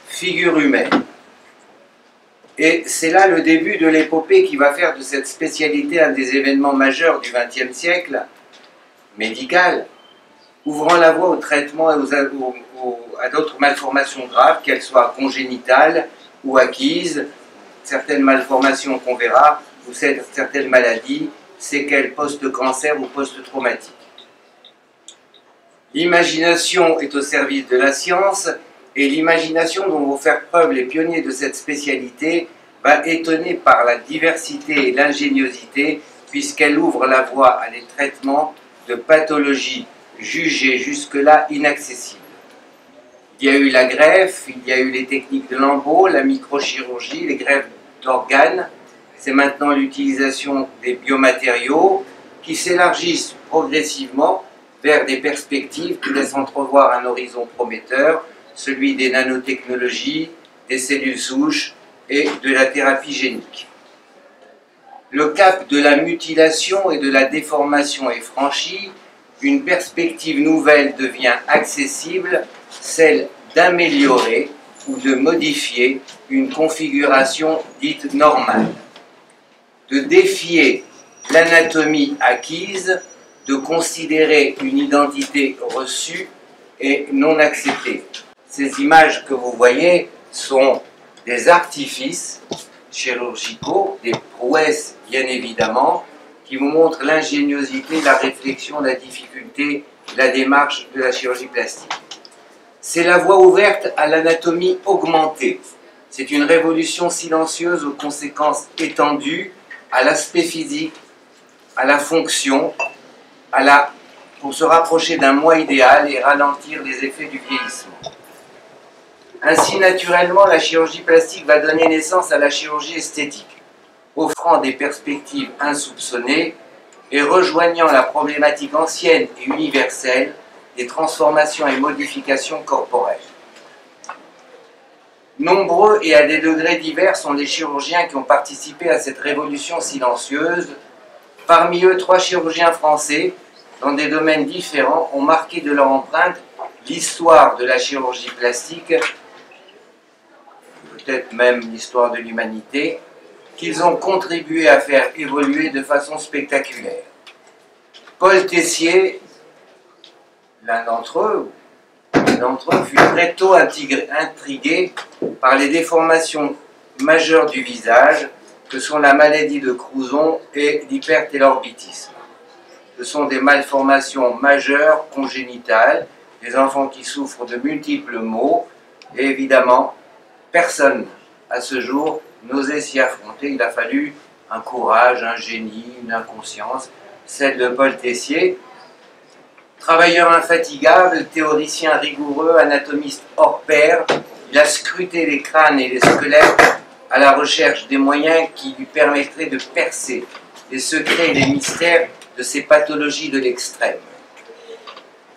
figure humaine. Et c'est là le début de l'épopée qui va faire de cette spécialité un des événements majeurs du XXe siècle, médical, ouvrant la voie au traitement et à d'autres malformations graves, qu'elles soient congénitales ou acquises, certaines malformations qu'on verra, ou certaines maladies, séquelles post-cancer ou post-traumatiques. L'imagination est au service de la science, et l'imagination dont vont faire preuve les pionniers de cette spécialité va étonner par la diversité et l'ingéniosité, puisqu'elle ouvre la voie à des traitements de pathologies jugées jusque-là inaccessibles. Il y a eu la greffe, il y a eu les techniques de lambeaux, la microchirurgie, les greffes d'organes. C'est maintenant l'utilisation des biomatériaux qui s'élargissent progressivement vers des perspectives qui laissent entrevoir un horizon prometteur, celui des nanotechnologies, des cellules souches et de la thérapie génique. Le cap de la mutilation et de la déformation est franchi, une perspective nouvelle devient accessible, celle d'améliorer ou de modifier une configuration dite normale, de défier l'anatomie acquise, de considérer une identité reçue et non acceptée. Ces images que vous voyez sont des artifices chirurgicaux, des prouesses bien évidemment, qui vous montrent l'ingéniosité, la réflexion, la difficulté, la démarche de la chirurgie plastique. C'est la voie ouverte à l'anatomie augmentée. C'est une révolution silencieuse aux conséquences étendues, à l'aspect physique, à la fonction, pour se rapprocher d'un moi idéal et ralentir les effets du vieillissement. Ainsi, naturellement, la chirurgie plastique va donner naissance à la chirurgie esthétique, offrant des perspectives insoupçonnées et rejoignant la problématique ancienne et universelle des transformations et modifications corporelles. Nombreux et à des degrés divers sont les chirurgiens qui ont participé à cette révolution silencieuse. Parmi eux, 3 chirurgiens français, dans des domaines différents, ont marqué de leur empreinte l'histoire de la chirurgie plastique, peut-être même l'histoire de l'humanité, qu'ils ont contribué à faire évoluer de façon spectaculaire. Paul Tessier, l'un d'entre eux, fut très tôt intrigué par les déformations majeures du visage, que sont la maladie de Crouzon et l'hypertélorbitisme. Ce sont des malformations majeures congénitales, des enfants qui souffrent de multiples maux, et évidemment, personne à ce jour n'osait s'y affronter. Il a fallu un courage, un génie, une inconscience, celle de Paul Tessier. Travailleur infatigable, théoricien rigoureux, anatomiste hors pair, il a scruté les crânes et les squelettes à la recherche des moyens qui lui permettraient de percer les secrets et les mystères de ces pathologies de l'extrême.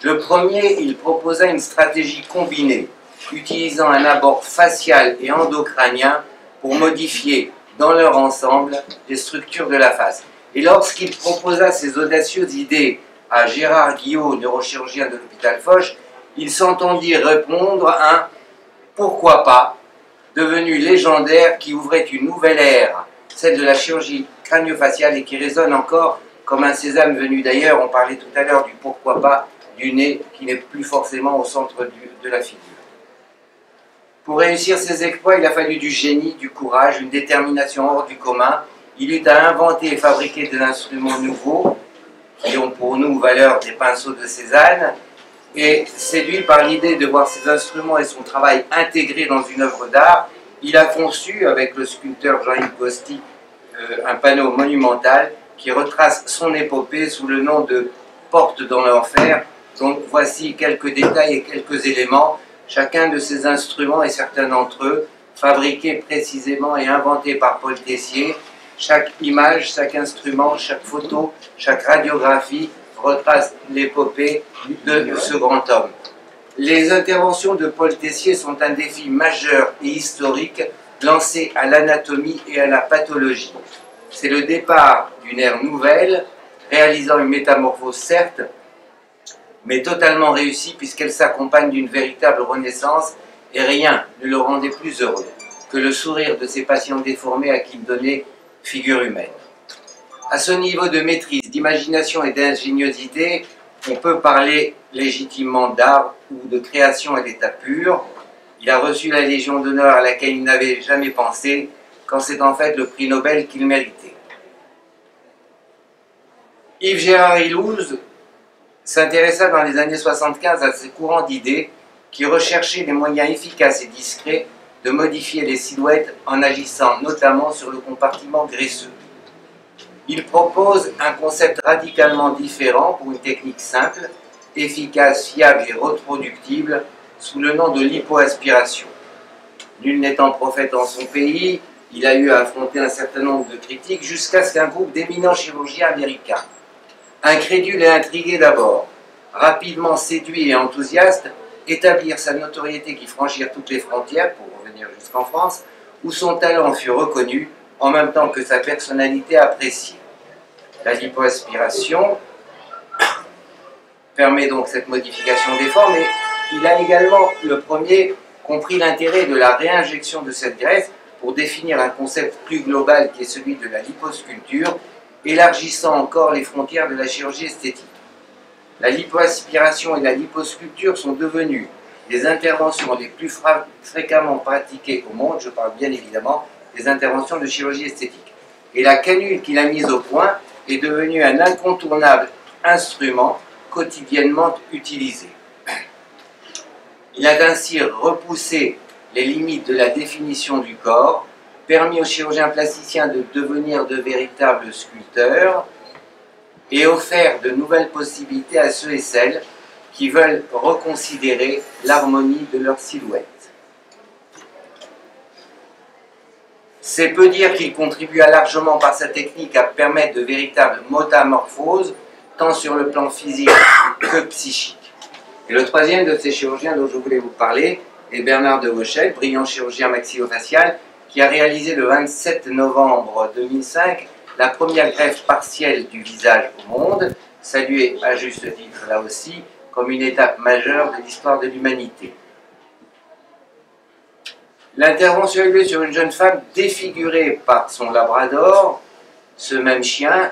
Le premier, il proposa une stratégie combinée, utilisant un abord facial et endocrânien pour modifier dans leur ensemble les structures de la face. Et lorsqu'il proposa ces audacieuses idées à Gérard Guillot, neurochirurgien de l'hôpital Foch, il s'entendit répondre un « pourquoi pas » devenu légendaire qui ouvrait une nouvelle ère, celle de la chirurgie crânio-faciale et qui résonne encore comme un sésame venu d'ailleurs. On parlait tout à l'heure du « pourquoi pas » du nez qui n'est plus forcément au centre de la figure. Pour réussir ses exploits, il a fallu du génie, du courage, une détermination hors du commun. Il eut à inventer et fabriquer des instruments nouveaux qui ont pour nous valeur des pinceaux de Cézanne, et séduit par l'idée de voir ses instruments et son travail intégrés dans une œuvre d'art, il a conçu avec le sculpteur Jean-Yves Gosti un panneau monumental qui retrace son épopée sous le nom de Porte dans l'enfer. Donc voici quelques détails et quelques éléments. Chacun de ces instruments et certains d'entre eux fabriqués précisément et inventés par Paul Tessier. Chaque image, chaque instrument, chaque photo, chaque radiographie retrace l'épopée de ce grand homme. Les interventions de Paul Tessier sont un défi majeur et historique lancé à l'anatomie et à la pathologie. C'est le départ d'une ère nouvelle, réalisant une métamorphose certes, mais totalement réussie puisqu'elle s'accompagne d'une véritable renaissance, et rien ne le rendait plus heureux que le sourire de ces patients déformés à qui il donnait figure humaine. À ce niveau de maîtrise, d'imagination et d'ingéniosité, on peut parler légitimement d'art ou de création à l'état pur. Il a reçu la Légion d'honneur à laquelle il n'avait jamais pensé, quand c'est en fait le prix Nobel qu'il méritait. Yves Gérard Ilouz s'intéressa dans les années 75 à ces courants d'idées qui recherchaient des moyens efficaces et discrets de modifier les silhouettes en agissant notamment sur le compartiment graisseux. Il propose un concept radicalement différent pour une technique simple, efficace, fiable et reproductible sous le nom de lipoaspiration. Nul n'étant prophète en son pays, il a eu à affronter un certain nombre de critiques jusqu'à ce qu'un groupe d'éminents chirurgiens américains, incrédules et intrigués d'abord, rapidement séduits et enthousiastes, établirent sa notoriété qui franchirent toutes les frontières pour revenir jusqu'en France, où son talent fut reconnu en même temps que sa personnalité appréciée. La lipoaspiration permet donc cette modification des formes, et il a également, le premier, compris l'intérêt de la réinjection de cette graisse pour définir un concept plus global qui est celui de la liposculpture, élargissant encore les frontières de la chirurgie esthétique. La lipoaspiration et la liposculpture sont devenues les interventions les plus fréquemment pratiquées au monde. Je parle bien évidemment des interventions de chirurgie esthétique. Et la canule qu'il a mise au point est devenue un incontournable instrument quotidiennement utilisé. Il a ainsi repoussé les limites de la définition du corps, permis aux chirurgiens plasticiens de devenir de véritables sculpteurs et offert de nouvelles possibilités à ceux et celles qui veulent reconsidérer l'harmonie de leur silhouette. C'est peu dire qu'il contribua largement par sa technique à permettre de véritables métamorphoses, tant sur le plan physique que psychique. Et le troisième de ces chirurgiens dont je voulais vous parler est Bernard de Rochelle, brillant chirurgien maxillofacial, qui a réalisé le 27 novembre 2005 la première greffe partielle du visage au monde. saluée à juste titre là aussi comme une étape majeure de l'histoire de l'humanité. L'intervention a eu lieu sur une jeune femme défigurée par son labrador. Ce même chien,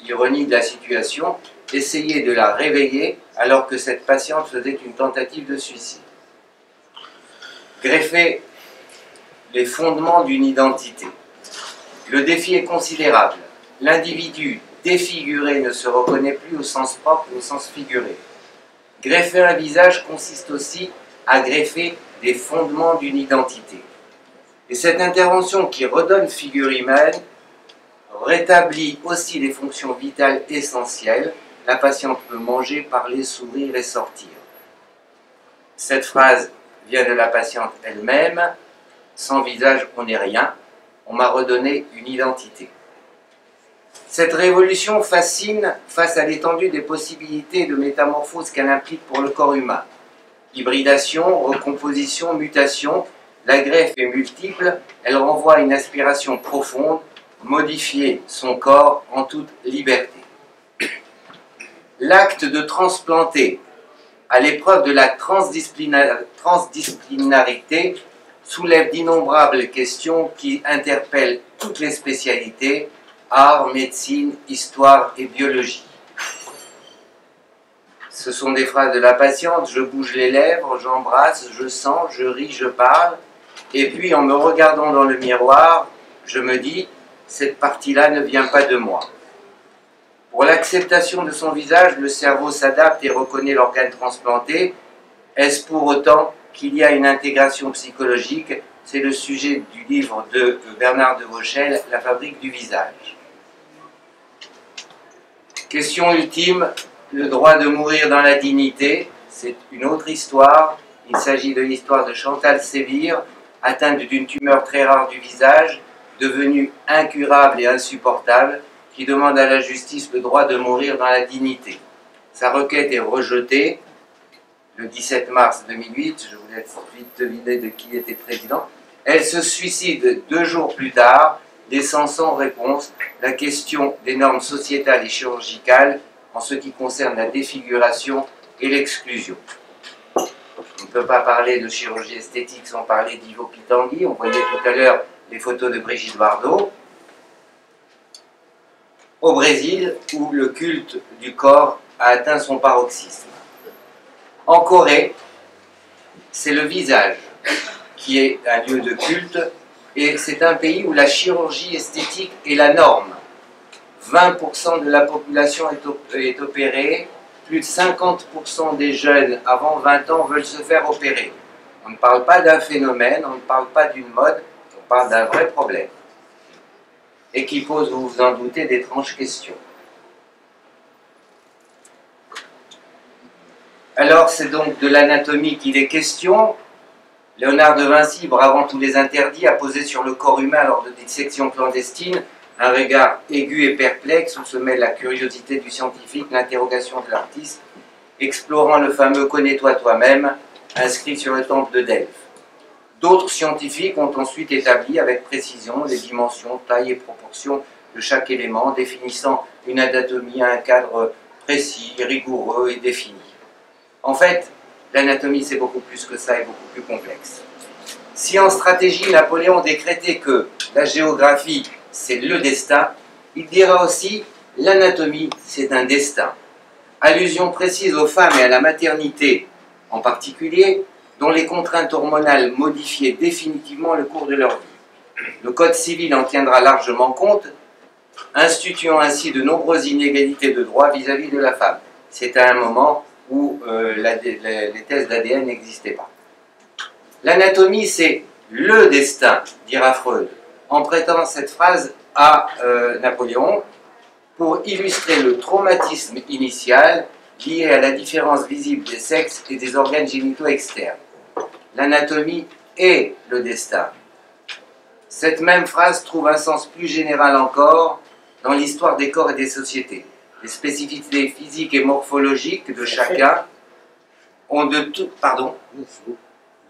ironie de la situation, essayait de la réveiller alors que cette patiente faisait une tentative de suicide. Greffer les fondements d'une identité. Le défi est considérable. L'individu défiguré ne se reconnaît plus au sens propre ou au sens figuré. Greffer un visage consiste aussi à greffer les fondements d'une identité. Et cette intervention qui redonne figure humaine rétablit aussi les fonctions vitales essentielles. La patiente peut manger, parler, sourire et sortir. Cette phrase vient de la patiente elle-même. Sans visage, on n'est rien. On m'a redonné une identité. Cette révolution fascine face à l'étendue des possibilités de métamorphose qu'elle implique pour le corps humain. Hybridation, recomposition, mutation, la greffe est multiple, elle renvoie à une aspiration profonde, modifier son corps en toute liberté. L'acte de transplanter, à l'épreuve de la transdisciplinarité, soulève d'innombrables questions qui interpellent toutes les spécialités, art, médecine, histoire et biologie. Ce sont des phrases de la patiente, je bouge les lèvres, j'embrasse, je sens, je ris, je parle, et puis en me regardant dans le miroir, je me dis, cette partie-là ne vient pas de moi. Pour l'acceptation de son visage, le cerveau s'adapte et reconnaît l'organe transplanté. Est-ce pour autant qu'il y a une intégration psychologique? C'est le sujet du livre de Bernard de Vauchel, La fabrique du visage. Question ultime, le droit de mourir dans la dignité, c'est une autre histoire. Il s'agit de l'histoire de Chantal Sébir, atteinte d'une tumeur très rare du visage, devenue incurable et insupportable, qui demande à la justice le droit de mourir dans la dignité. Sa requête est rejetée le 17 mars 2008, je vous laisse vite deviner de qui était président. Elle se suicide 2 jours plus tard, laissant sans réponse la question des normes sociétales et chirurgicales en ce qui concerne la défiguration et l'exclusion. On ne peut pas parler de chirurgie esthétique sans parler d'Ivo Pitangui. On voyait tout à l'heure les photos de Brigitte Bardot. Au Brésil, où le culte du corps a atteint son paroxysme. En Corée, c'est le visage qui est un lieu de culte, et c'est un pays où la chirurgie esthétique est la norme. 20% de la population est opérée, plus de 50% des jeunes avant 20 ans veulent se faire opérer. On ne parle pas d'un phénomène, on ne parle pas d'une mode, on parle d'un vrai problème. Et qui pose, vous vous en doutez, d'étranges questions. Alors, c'est donc de l'anatomie qu'il est question. Léonard de Vinci, bravant tous les interdits, a posé sur le corps humain lors de dissections clandestines un regard aigu et perplexe où se mêle la curiosité du scientifique, l'interrogation de l'artiste, explorant le fameux « connais-toi toi-même » inscrit sur le temple de Delphes. D'autres scientifiques ont ensuite établi avec précision les dimensions, taille et proportions de chaque élément, définissant une anatomie à un cadre précis, rigoureux et défini. En fait, l'anatomie c'est beaucoup plus que ça et beaucoup plus complexe. Si en stratégie Napoléon décrétait que la géographie c'est le destin, il dira aussi l'anatomie c'est un destin. Allusion précise aux femmes et à la maternité en particulier, dont les contraintes hormonales modifiaient définitivement le cours de leur vie. Le Code civil en tiendra largement compte, instituant ainsi de nombreuses inégalités de droit vis-à-vis de la femme. C'est à un moment où les tests d'ADN n'existaient pas. L'anatomie, c'est le destin, dira Freud, en prêtant cette phrase à Napoléon pour illustrer le traumatisme initial lié à la différence visible des sexes et des organes génitaux externes. L'anatomie est le destin. Cette même phrase trouve un sens plus général encore dans l'histoire des corps et des sociétés. Les spécificités physiques et morphologiques de chacun ont de tout... Pardon ?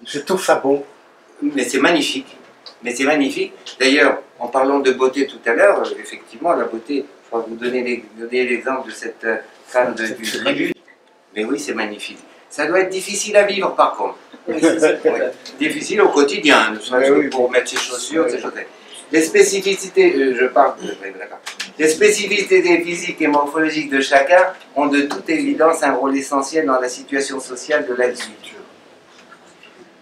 Je trouve ça beau. Mais c'est magnifique. Mais c'est magnifique. D'ailleurs, en parlant de beauté tout à l'heure, effectivement, la beauté, crois que vous donnez l'exemple de cette femme du tribut. Mais oui, c'est magnifique. Ça doit être difficile à vivre, par contre. Oui. Difficile au quotidien, ne serait-ce que pour mettre ses chaussures, ses chaussettes. Les spécificités, les spécificités physiques et morphologiques de chacun ont de toute évidence un rôle essentiel dans la situation sociale de l'individu.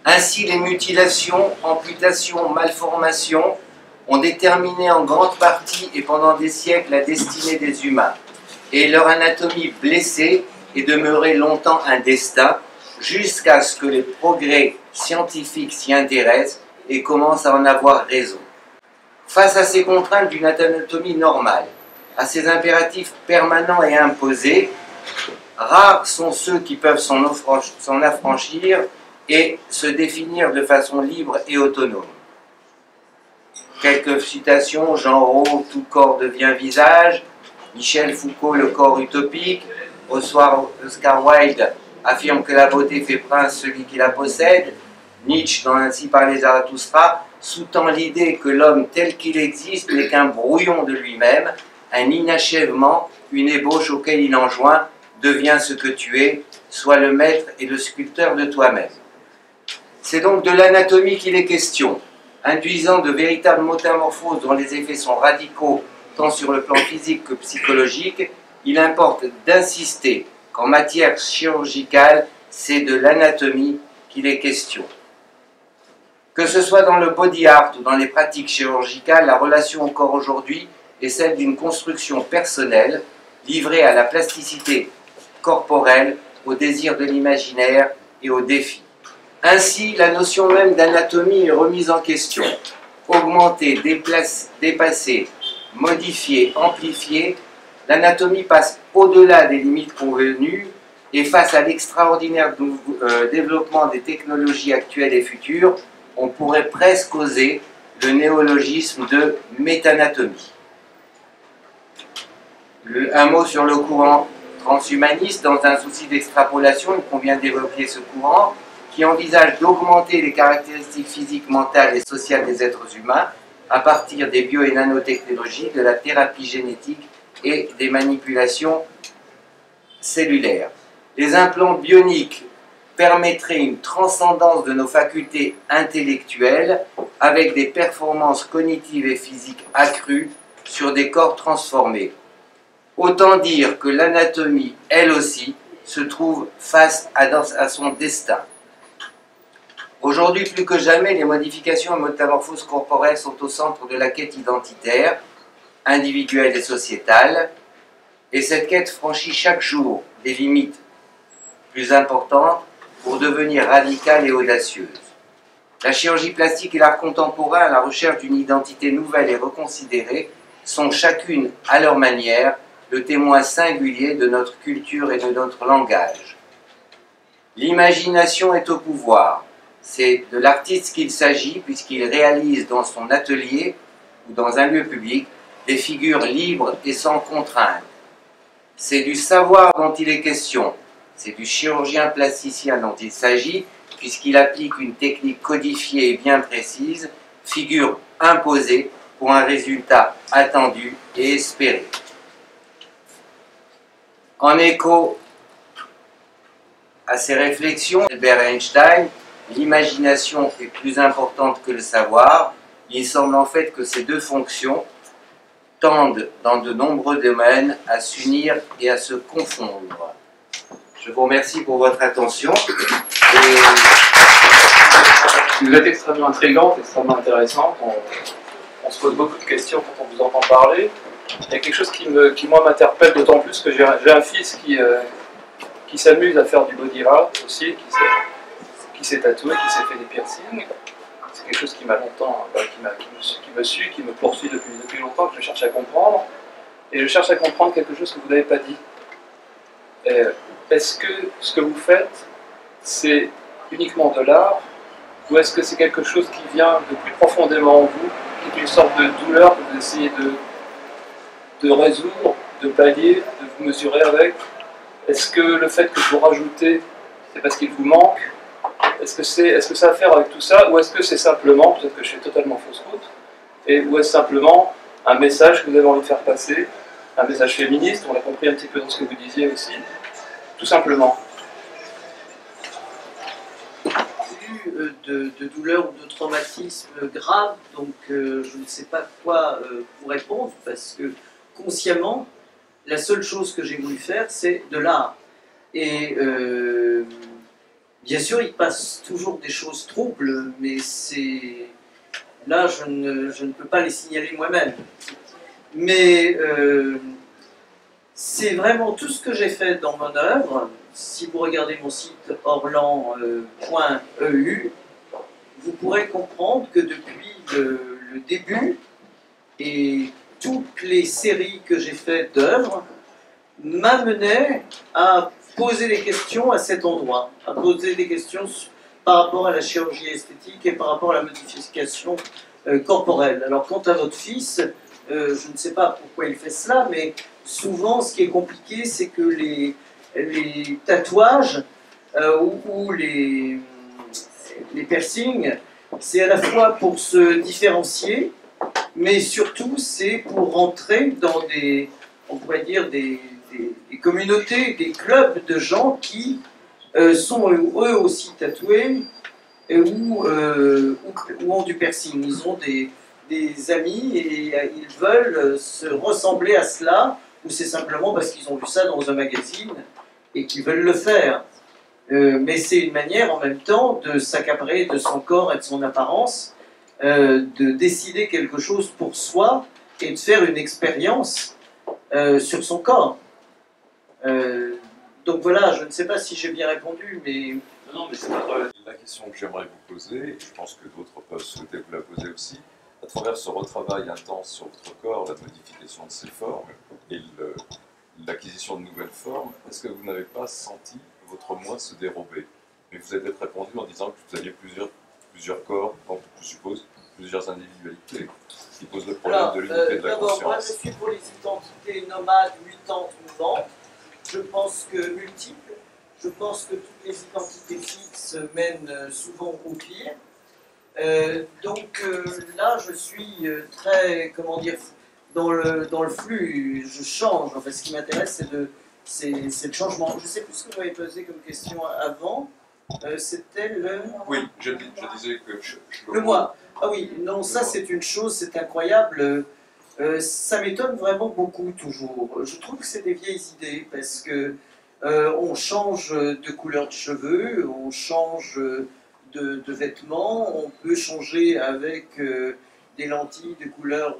Ainsi, les mutilations, amputations, malformations ont déterminé en grande partie et pendant des siècles la destinée des humains, et leur anatomie blessée est demeurée longtemps un destin, jusqu'à ce que les progrès scientifiques s'y intéressent et commencent à en avoir raison. Face à ces contraintes d'une anatomie normale, à ces impératifs permanents et imposés, rares sont ceux qui peuvent s'en affranchir et se définir de façon libre et autonome. Quelques citations: Jean Rau, tout corps devient visage, Michel Foucault, le corps utopique, Oscar Wilde affirme que la beauté fait prince celui qui la possède, Nietzsche, dans Ainsi parlait Zarathustra, sous-tend l'idée que l'homme tel qu'il existe n'est qu'un brouillon de lui-même, un inachèvement, une ébauche auquel il enjoint: deviens ce que tu es, sois le maître et le sculpteur de toi-même. C'est donc de l'anatomie qu'il est question, induisant de véritables métamorphoses dont les effets sont radicaux tant sur le plan physique que psychologique. Il importe d'insister qu'en matière chirurgicale, c'est de l'anatomie qu'il est question. Que ce soit dans le body art ou dans les pratiques chirurgicales, la relation au corps aujourd'hui est celle d'une construction personnelle, livrée à la plasticité corporelle, au désir de l'imaginaire et au défi. Ainsi, la notion même d'anatomie est remise en question. Augmentée, dépassée, modifiée, amplifiée, l'anatomie passe au-delà des limites convenues et face à l'extraordinaire développement des technologies actuelles et futures, on pourrait presque oser le néologisme de métanatomie. Un mot sur le courant transhumaniste. Dans un souci d'extrapolation, il convient d'évoquer ce courant qui envisage d'augmenter les caractéristiques physiques, mentales et sociales des êtres humains à partir des bio- et nanotechnologies, de la thérapie génétique et des manipulations cellulaires. Les implants bioniques permettraient une transcendance de nos facultés intellectuelles avec des performances cognitives et physiques accrues sur des corps transformés. Autant dire que l'anatomie, elle aussi, se trouve face à son destin. Aujourd'hui, plus que jamais, les modifications et métamorphoses corporelles sont au centre de la quête identitaire, individuelle et sociétale, et cette quête franchit chaque jour des limites plus importantes pour devenir radicale et audacieuse. La chirurgie plastique et l'art contemporain à la recherche d'une identité nouvelle et reconsidérée sont chacune, à leur manière, le témoin singulier de notre culture et de notre langage. L'imagination est au pouvoir. C'est de l'artiste qu'il s'agit, puisqu'il réalise dans son atelier ou dans un lieu public des figures libres et sans contrainte. C'est du savoir dont il est question. C'est du chirurgien plasticien dont il s'agit, puisqu'il applique une technique codifiée et bien précise, figure imposée pour un résultat attendu et espéré. En écho à ces réflexions, Albert Einstein, l'imagination est plus importante que le savoir. Il semble en fait que ces deux fonctions tendent dans de nombreux domaines à s'unir et à se confondre. Je vous remercie pour votre attention. Vous êtes extrêmement intrigante, extrêmement intéressante. On se pose beaucoup de questions quand on vous entend parler. Il y a quelque chose qui moi, m'interpelle d'autant plus que j'ai un fils qui s'amuse à faire du body art aussi, qui s'est tatoué, qui s'est fait des piercings. C'est quelque chose qui m'a longtemps, qui me suit, qui me poursuit depuis longtemps, que je cherche à comprendre. Et je cherche à comprendre quelque chose que vous n'avez pas dit. Est-ce que ce que vous faites, c'est uniquement de l'art, ou est-ce que c'est quelque chose qui vient de plus profondément en vous, qui est une sorte de douleur que vous essayez de résoudre, de pallier, de vous mesurer avec? Est-ce que le fait que vous rajoutez, c'est parce qu'il vous manque? Est-ce que ça a à faire avec tout ça, ou est-ce que c'est simplement, peut-être que je fais totalement fausse route, ou est-ce simplement un message que vous avez envie de faire passer, un message féministe, on l'a compris un petit peu dans ce que vous disiez aussi, tout simplement. De douleurs ou de traumatismes graves, donc je ne sais pas quoi vous répondre, parce que consciemment, la seule chose que j'ai voulu faire, c'est de l'art. Et bien sûr, il passe toujours des choses troubles, mais là, je ne peux pas les signaler moi-même. Mais c'est vraiment tout ce que j'ai fait dans mon œuvre. Si vous regardez mon site orlan.eu, vous pourrez comprendre que depuis le début, et toutes les séries que j'ai faites d'œuvres m'amenaient à poser des questions à cet endroit, à poser des questions par rapport à la chirurgie esthétique et par rapport à la modification corporelle. Alors quant à votre fils, je ne sais pas pourquoi il fait cela, mais souvent ce qui est compliqué, c'est que les tatouages ou les piercings, c'est à la fois pour se différencier, mais surtout c'est pour rentrer dans on pourrait dire des communautés, des clubs de gens qui sont eux aussi tatoués ou ont du piercing. Ils ont des amis et ils veulent se ressembler à cela, ou c'est simplement parce qu'ils ont vu ça dans un magazine et qu'ils veulent le faire. Mais c'est une manière en même temps de s'accaparer de son corps et de son apparence, de décider quelque chose pour soi et de faire une expérience sur son corps. Donc voilà, je ne sais pas si j'ai bien répondu, mais... Non, mais c'est la question que j'aimerais vous poser, et je pense que d'autres peuvent souhaiter vous la poser aussi. À travers ce retravail intense sur votre corps, la modification de ses formes et l'acquisition de nouvelles formes, est-ce que vous n'avez pas senti votre moi se dérober? Mais vous avez peut-être répondu en disant que vous aviez plusieurs corps, donc je suppose plusieurs individualités, ce qui pose le problème de l'unité de la conscience. D'abord, moi je suis pour les identités nomades, mutantes, mouvantes. Je pense que multiples. Je pense que toutes les identités fixes mènent souvent au pire. Donc là, je suis très, comment dire, dans le flux, je change. Enfin, ce qui m'intéresse, c'est le changement. Je ne sais plus ce que vous m'avez posé comme question avant. C'était le... Oui, je disais que... Le moi. Ah oui, non, ça c'est une chose, c'est incroyable. Ça m'étonne vraiment beaucoup, toujours. Je trouve que c'est des vieilles idées, parce que on change de couleur de cheveux, on change de vêtements, on peut changer avec des lentilles de couleur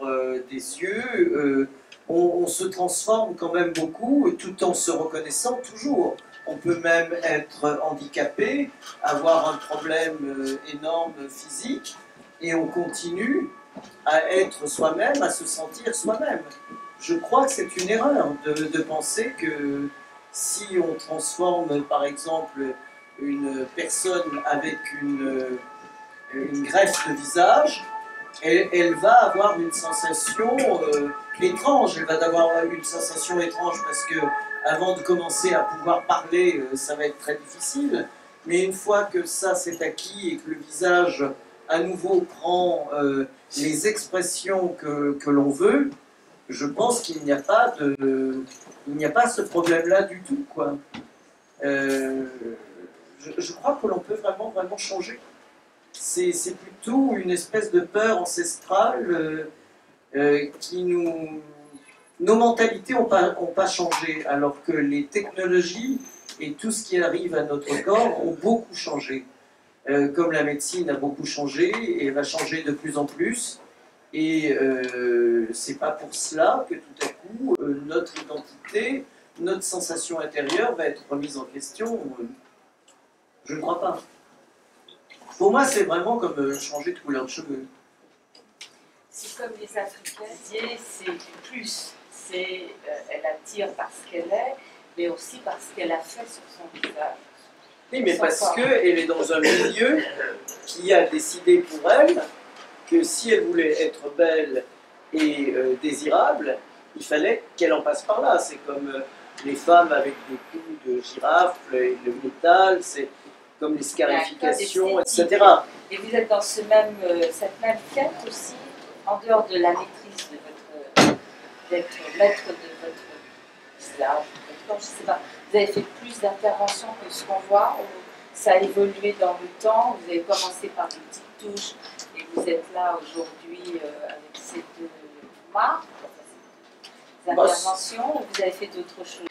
des yeux, on se transforme quand même beaucoup tout en se reconnaissant toujours. On peut même être handicapé, avoir un problème énorme physique, et on continue à être soi-même, à se sentir soi-même. Je crois que c'est une erreur de penser que si on transforme par exemple une personne avec une greffe de visage, elle va avoir une sensation étrange. Elle va avoir une sensation étrange parce que avant de commencer à pouvoir parler, ça va être très difficile. Mais une fois que ça c'est acquis et que le visage à nouveau prend les expressions que l'on veut, je pense qu'il n'y a pas ce problème-là du tout, quoi. Je crois que l'on peut vraiment changer. C'est plutôt une espèce de peur ancestrale qui nos mentalités n'ont pas changé, alors que les technologies et tout ce qui arrive à notre corps ont beaucoup changé. Comme la médecine a beaucoup changé et va changer de plus en plus. Et c'est pas pour cela que tout à coup notre identité, notre sensation intérieure va être remise en question. Je ne crois pas. Pour moi, c'est vraiment comme changer de couleur de cheveux. C'est comme les Africains, c'est plus. Elle attire parce qu'elle est, mais aussi parce qu'elle a fait sur son visage. Oui, mais parce qu'elle est dans un milieu qui a décidé pour elle que si elle voulait être belle et désirable, il fallait qu'elle en passe par là. C'est comme les femmes avec des coups de girafe, le métal, c'est comme les scarifications, etc. Et vous êtes dans cette même quête aussi, en dehors de la maîtrise de votre d'être maître de votre visage, de votre corps, je ne sais pas. Vous avez fait plus d'interventions que ce qu'on voit, ou ça a évolué dans le temps, vous avez commencé par des petites touches, et vous êtes là aujourd'hui avec ces deux marques, ces interventions, ou vous avez fait d'autres choses?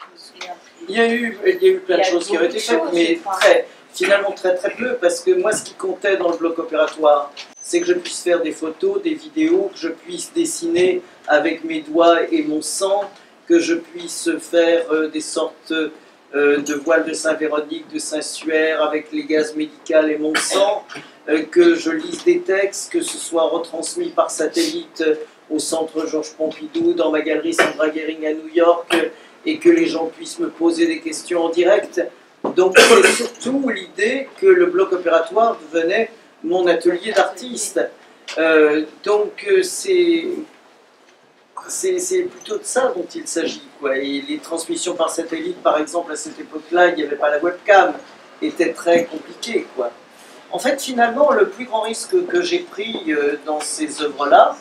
Il y a eu plein de choses qui ont été faites, mais finalement très peu, parce que moi ce qui comptait dans le bloc opératoire, c'est que je puisse faire des photos, des vidéos, que je puisse dessiner avec mes doigts et mon sang, que je puisse faire des sortes de voiles de Saint-Véronique, de Saint-Suaire, avec les gaz médicaux et mon sang, que je lise des textes, que ce soit retransmis par satellite au centre Georges Pompidou, dans ma galerie Sandra Gehring à New York, et que les gens puissent me poser des questions en direct. Donc c'est surtout l'idée que le bloc opératoire devenait mon atelier d'artiste. Donc c'est plutôt de ça dont il s'agit, quoi. Et les transmissions par satellite, par exemple, à cette époque-là, il n'y avait pas la webcam, étaient très compliquées, quoi. En fait, finalement, le plus grand risque que j'ai pris dans ces œuvres-là,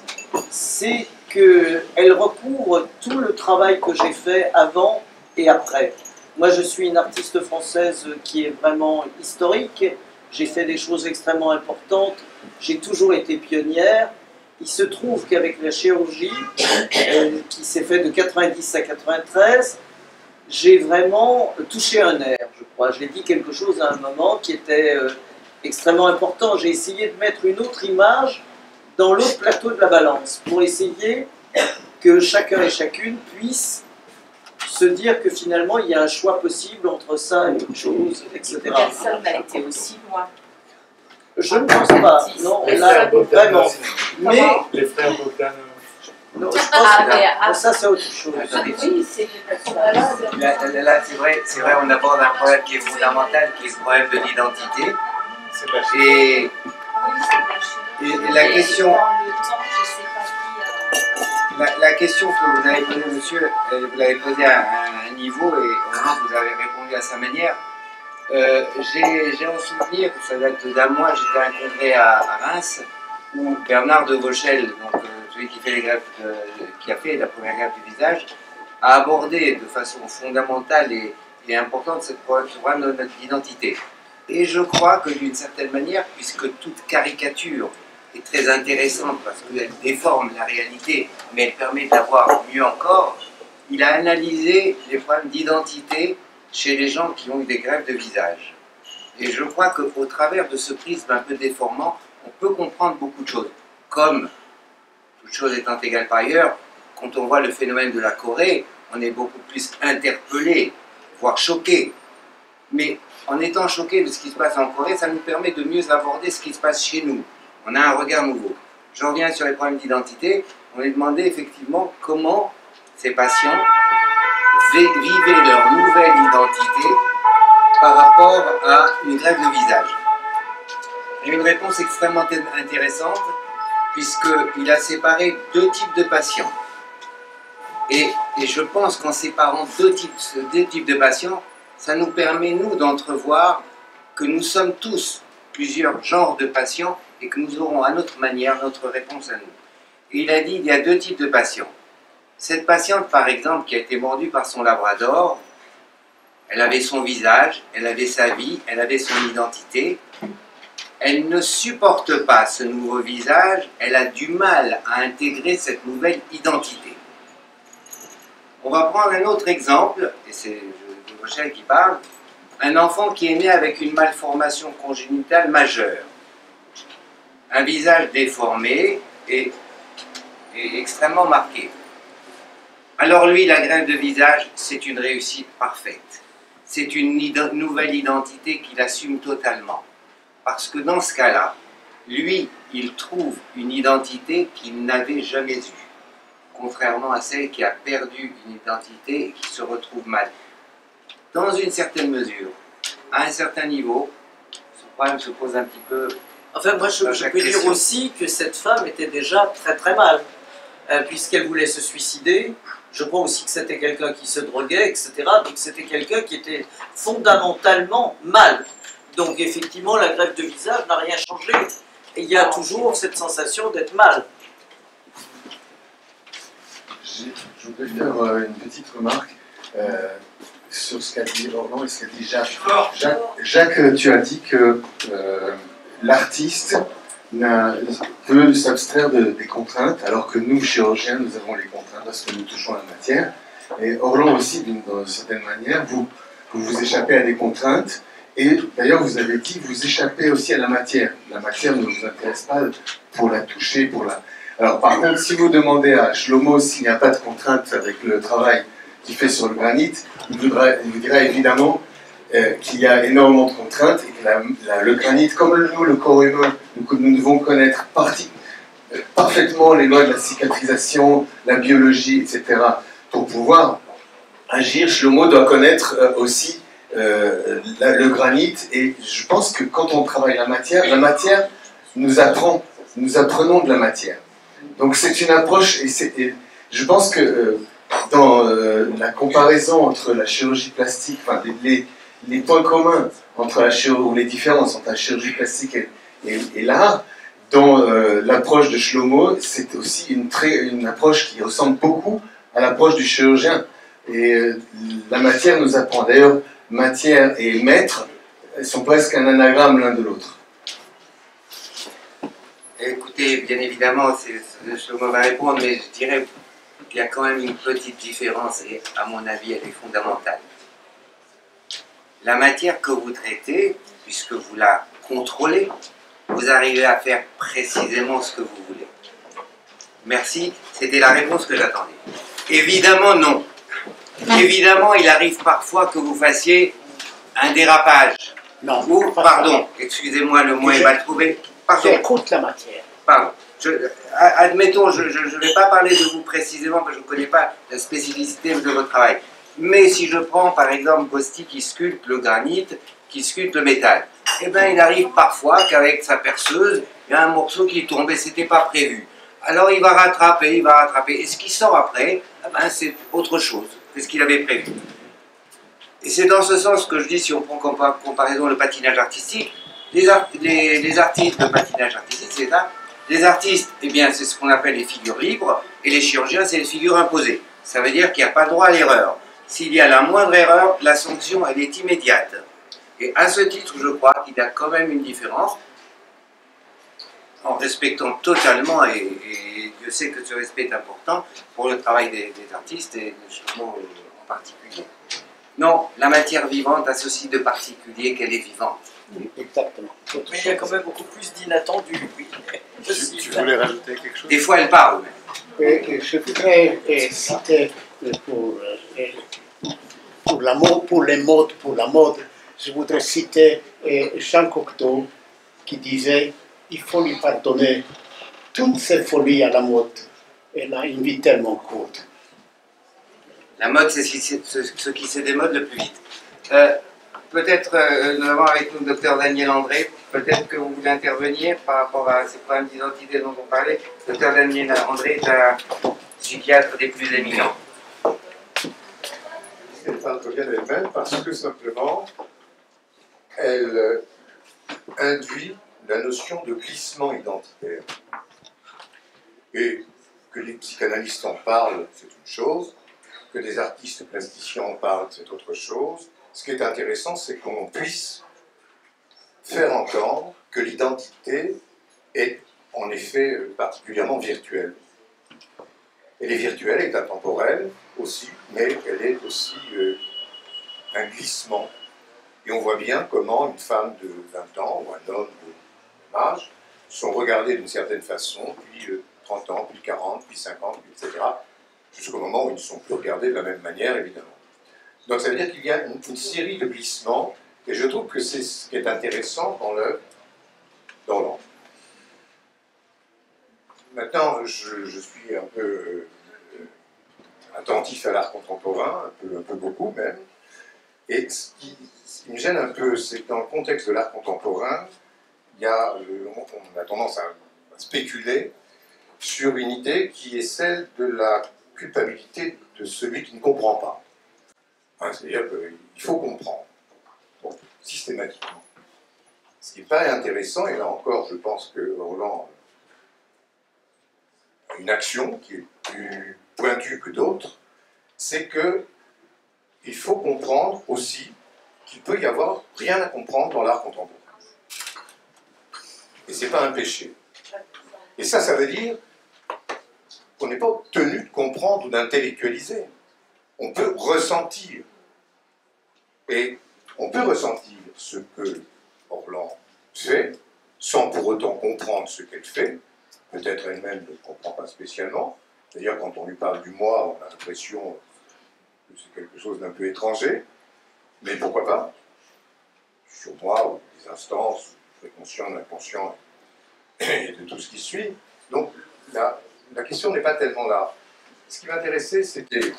c'est qu'elles recouvrent tout le travail que j'ai fait avant et après. Moi, je suis une artiste française qui est vraiment historique. J'ai fait des choses extrêmement importantes. J'ai toujours été pionnière. Il se trouve qu'avec la chirurgie, qui s'est faite de 90 à 93, j'ai vraiment touché un nerf, je crois. J'ai dit quelque chose à un moment qui était extrêmement important. J'ai essayé de mettre une autre image dans l'autre plateau de la balance, pour essayer que chacun et chacune puisse se dire que finalement il y a un choix possible entre ça et autre chose, etc. Personne n'a été aussi loin. Je ne pense pas, non, là, vraiment. Mais les frères Bogdanov. Non, je pense que ça c'est autre chose. Oui, c'est Là, c'est vrai, on aborde un problème qui est fondamental, qui est le problème de l'identité. Et la question, la question que vous avez posée, monsieur, vous l'avez posée à un niveau et vous avez répondu à sa manière. J'ai en souvenir, ça date d'un mois, j'étais à un congrès à Reims, où Bernard de Vauchel, donc celui qui fait les greffes, qui a fait la première greffe du visage, a abordé de façon fondamentale et importante ce problème de notre identité. Et je crois que d'une certaine manière, puisque toute caricature est très intéressante parce qu'elle déforme la réalité, mais elle permet d'avoir mieux encore, il a analysé les problèmes d'identité chez les gens qui ont eu des greffes de visage. Et je crois qu'au travers de ce prisme un peu déformant, on peut comprendre beaucoup de choses. Comme, toute chose étant égale par ailleurs, quand on voit le phénomène de la Corée, on est beaucoup plus interpellé, voire choqué. Mais en étant choqué de ce qui se passe en Corée, ça nous permet de mieux aborder ce qui se passe chez nous. On a un regard nouveau. Je reviens sur les problèmes d'identité. On est demandé effectivement comment ces patients vivaient leur nouvelle identité par rapport à une greffe de visage. Et une réponse extrêmement intéressante, puisqu'il a séparé deux types de patients. Et je pense qu'en séparant deux types de patients, ça nous permet, nous, d'entrevoir que nous sommes tous plusieurs genres de patients et que nous aurons à notre manière notre réponse à nous. Et il a dit qu'il y a deux types de patients. Cette patiente, par exemple, qui a été mordue par son labrador, elle avait son visage, elle avait sa vie, elle avait son identité. Elle ne supporte pas ce nouveau visage, elle a du mal à intégrer cette nouvelle identité. On va prendre un autre exemple, et c'est Rochelle qui parle, un enfant qui est né avec une malformation congénitale majeure. Un visage déformé et extrêmement marqué. Alors lui, la greffe de visage, c'est une réussite parfaite. C'est une nouvelle identité qu'il assume totalement. Parce que dans ce cas-là, lui, il trouve une identité qu'il n'avait jamais eue. Contrairement à celle qui a perdu une identité et qui se retrouve mal. Dans une certaine mesure, à un certain niveau, ce problème se pose un petit peu... Enfin, moi, je peux dire aussi que cette femme était déjà très très mal, puisqu'elle voulait se suicider. Je crois aussi que c'était quelqu'un qui se droguait, etc. Donc c'était quelqu'un qui était fondamentalement mal. Donc effectivement, la greffe de visage n'a rien changé. Et il y a toujours cette sensation d'être mal. Je voudrais faire une petite remarque sur ce qu'a dit Orlan et ce qu'a dit Jacques. Jacques, tu as dit que l'artiste peut s'abstraire des contraintes, alors que nous, chirurgiens, nous avons les contraintes parce que nous touchons la matière. Et Orlan aussi, d'une certaine manière, vous échappez à des contraintes. Et d'ailleurs, vous avez dit que vous échappez aussi à la matière. La matière ne vous intéresse pas pour la toucher, pour la... Alors par contre, si vous demandez à Shlomo s'il n'y a pas de contrainte avec le travail qu'il fait sur le granit, il vous dira évidemment qu'il y a énormément de contraintes et que le granit, comme nous, le corps humain, nous devons connaître parfaitement les lois de la cicatrisation, la biologie, etc. Pour pouvoir agir. Shlomo doit connaître aussi le granit, et je pense que quand on travaille la matière nous apprenons de la matière. Donc c'est une approche, et je pense que dans la comparaison entre la chirurgie plastique, enfin les points communs entre la chirurgie, ou les différences entre la chirurgie plastique et l'art, dans l'approche de Shlomo, c'est aussi une approche qui ressemble beaucoup à l'approche du chirurgien. Et la matière nous apprend. D'ailleurs, matière et maître sont presque un anagramme l'un de l'autre. Écoutez, bien évidemment, Shlomo va répondre, mais je dirais qu'il y a quand même une petite différence, et à mon avis, elle est fondamentale. La matière que vous traitez, puisque vous la contrôlez, vous arrivez à faire précisément ce que vous voulez. Merci, c'était la réponse que j'attendais. Évidemment, non. Évidemment, il arrive parfois que vous fassiez un dérapage. Non. Ou, pardon, excusez-moi, le mot est mal trouvé. Pardon. J'écoute la matière. Pardon. Admettons, je ne vais pas parler de vous précisément, parce que je ne connais pas la spécificité de votre travail. Mais si je prends par exemple Gosti qui sculpte le granit, qui sculpte le métal, eh bien il arrive parfois qu'avec sa perceuse, il y a un morceau qui est tombé, ce n'était pas prévu. Alors il va rattraper, et ce qui sort après, eh ben, c'est autre chose que ce qu'il avait prévu. Et c'est dans ce sens que je dis, si on prend comme comparaison le patinage artistique, les artistes de patinage artistique, c'est ça. Les artistes, eh bien, c'est ce qu'on appelle les figures libres, et les chirurgiens, c'est les figures imposées. Ça veut dire qu'il n'y a pas le droit à l'erreur. S'il y a la moindre erreur, la sanction, elle est immédiate. Et à ce titre, je crois qu'il y a quand même une différence, en respectant totalement, et Dieu sait que ce respect est important pour le travail des artistes, et de Shlomo en particulier. Non, la matière vivante a ceci de particulier qu'elle est vivante. Exactement. Mais il y a quand même beaucoup plus d'inattendus. Oui. Tu voulais rajouter quelque chose? Des fois, elle parle. Je voudrais citer pour la mode, pour la mode, je voudrais citer Jean Cocteau qui disait il faut lui pardonner toutes ses folies à la mode. Elle a une vie tellement courte. La mode, c'est ce qui se démode le plus vite. Peut-être, nous avons avec nous le docteur Daniel André, peut-être que vous voulez intervenir par rapport à ces problèmes d'identité dont on parlait. Le docteur Daniel André est un psychiatre des plus éminents. Elle parle bien d'elle-même parce que simplement, elle induit la notion de glissement identitaire. Et que les psychanalystes en parlent, c'est une chose, que des artistes plasticiens en parlent, c'est autre chose. Ce qui est intéressant, c'est qu'on puisse faire entendre que l'identité est en effet particulièrement virtuelle. Elle est virtuelle, elle est intemporelle aussi, mais elle est aussi un glissement. Et on voit bien comment une femme de 20 ans ou un homme de même âge sont regardés d'une certaine façon, puis 30 ans, puis 40, puis 50, puis etc., jusqu'au moment où ils ne sont plus regardés de la même manière, évidemment. Donc ça veut dire qu'il y a une série de glissements, et je trouve que c'est ce qui est intéressant dans l'œuvre d'Orlan. Maintenant, je suis un peu attentif à l'art contemporain, un peu beaucoup même, et ce qui me gêne un peu, c'est que dans le contexte de l'art contemporain, on a tendance à spéculer sur une idée qui est celle de la culpabilité de celui qui ne comprend pas. C'est-à-dire qu'il faut comprendre, systématiquement. Ce qui me paraît intéressant, et là encore, je pense que Orlan a une action qui est plus pointues que d'autres, c'est que il faut comprendre aussi qu'il peut y avoir rien à comprendre dans l'art contemporain. Et c'est pas un péché. Et ça veut dire qu'on n'est pas tenu de comprendre ou d'intellectualiser. On peut ressentir. Et on peut ressentir ce que Orlan fait, sans pour autant comprendre ce qu'elle fait. Peut-être elle-même ne le comprend pas spécialement. D'ailleurs, quand on lui parle du moi, on a l'impression que c'est quelque chose d'un peu étranger. Mais pourquoi pas? Sur moi, ou des instances, du conscient, de l'inconscient, et de tout ce qui suit. Donc, la question n'est pas tellement là. Ce qui m'intéressait, c'était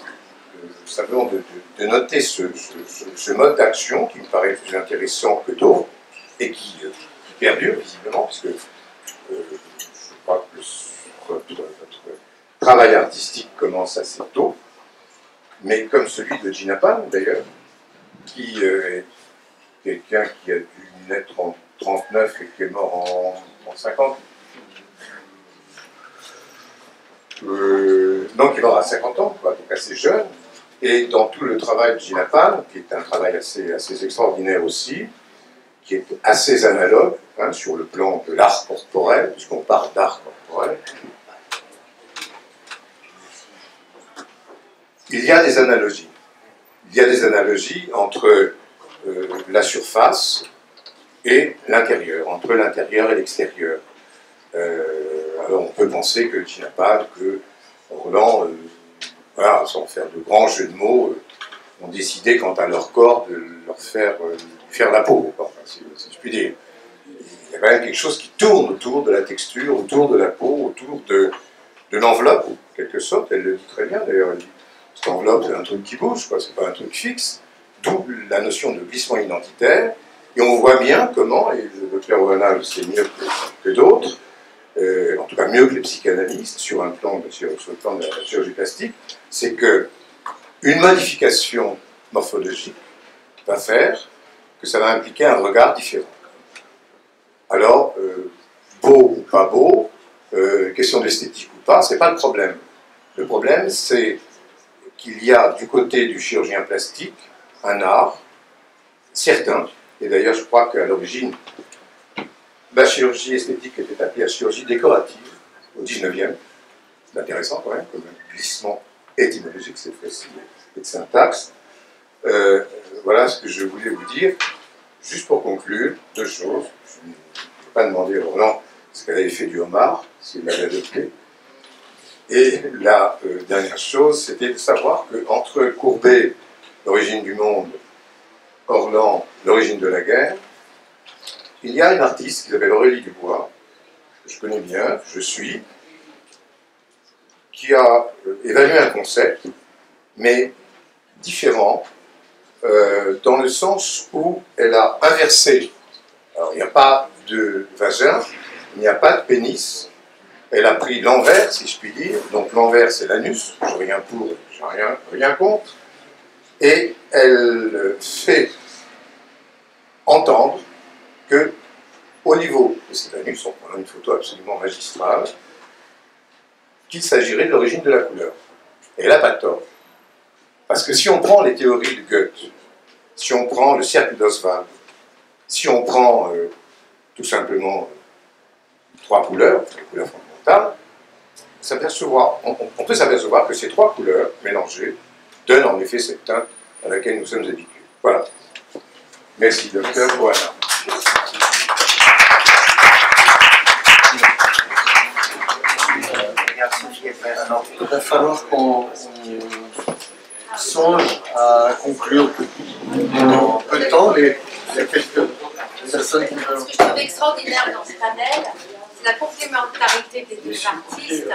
simplement de noter ce mode d'action qui me paraît plus intéressant que d'autres, et qui perdure visiblement, puisque je crois que votre travail artistique commence assez tôt, mais comme celui de Gina Pan, d'ailleurs, qui est quelqu'un qui a dû naître en 39 et qui est mort en 50. Donc il est mort à 50 ans, quoi, donc assez jeune. Et dans tout le travail de Gina Pan, qui est un travail assez extraordinaire aussi, qui est assez analogue hein, sur le plan de l'art corporel, puisqu'on parle d'art corporel, il y a des analogies. Il y a des analogies entre la surface et l'intérieur, entre l'intérieur et l'extérieur. Alors on peut penser que Gina Pan, que Orlan, voilà, sans faire de grands jeux de mots, ont décidé quant à leur corps de leur faire la peau, enfin, si je puis dire. Il y a quand même quelque chose qui tourne autour de la texture, autour de la peau, autour de l'enveloppe, en quelque sorte. Elle le dit très bien d'ailleurs. Elle dit cette enveloppe, c'est un truc qui bouge, quoi, c'est pas un truc fixe. D'où la notion de glissement identitaire. Et on voit bien comment, et le docteur Oana le sait mieux que d'autres, en tout cas mieux que les psychanalystes, sur le plan de la chirurgie plastique, c'est que une modification morphologique va faire que ça va impliquer un regard différent. Alors, beau ou pas beau, question d'esthétique ou pas, c'est pas le problème. Le problème, c'est qu'il y a du côté du chirurgien plastique un art certain, et d'ailleurs je crois qu'à l'origine, la chirurgie esthétique était appelée la chirurgie décorative au 19e. C'est intéressant quand même, comme un glissement étymologique cette fois-ci, et de syntaxe. Voilà ce que je voulais vous dire. Juste pour conclure, deux choses. Je ne vais pas demander à Orlan ce qu'elle avait fait du homard, s'il l'avait adopté. Et la dernière chose, c'était de savoir qu'entre Courbet, l'origine du monde, Orlan, l'origine de la guerre, il y a une artiste qui s'appelle Aurélie Dubois, que je connais bien, que je suis, qui a évalué un concept, mais différent, dans le sens où elle a inversé. Alors, il n'y a pas de vagin, il n'y a pas de pénis. Elle a pris l'envers, si je puis dire. Donc l'envers, c'est l'anus. Je n'ai rien pour, je n'ai rien contre. Et elle fait entendre que, au niveau de cet anus, on prend une photo absolument magistrale, qu'il s'agirait de l'origine de la couleur. Et elle n'a pas tort. Parce que si on prend les théories de Goethe, si on prend le cercle d'Oswald, si on prend tout simplement trois couleurs, les couleurs fondamentales, on peut s'apercevoir que ces trois couleurs mélangées donnent en effet cette teinte à laquelle nous sommes habitués. Voilà. Merci, docteur Oana. Il va falloir qu'on songe à conclure en peu de temps. Il y a quelques personnes qui veulent. Ce que je trouve extraordinaire dans ce panel, c'est la complémentarité des deux artistes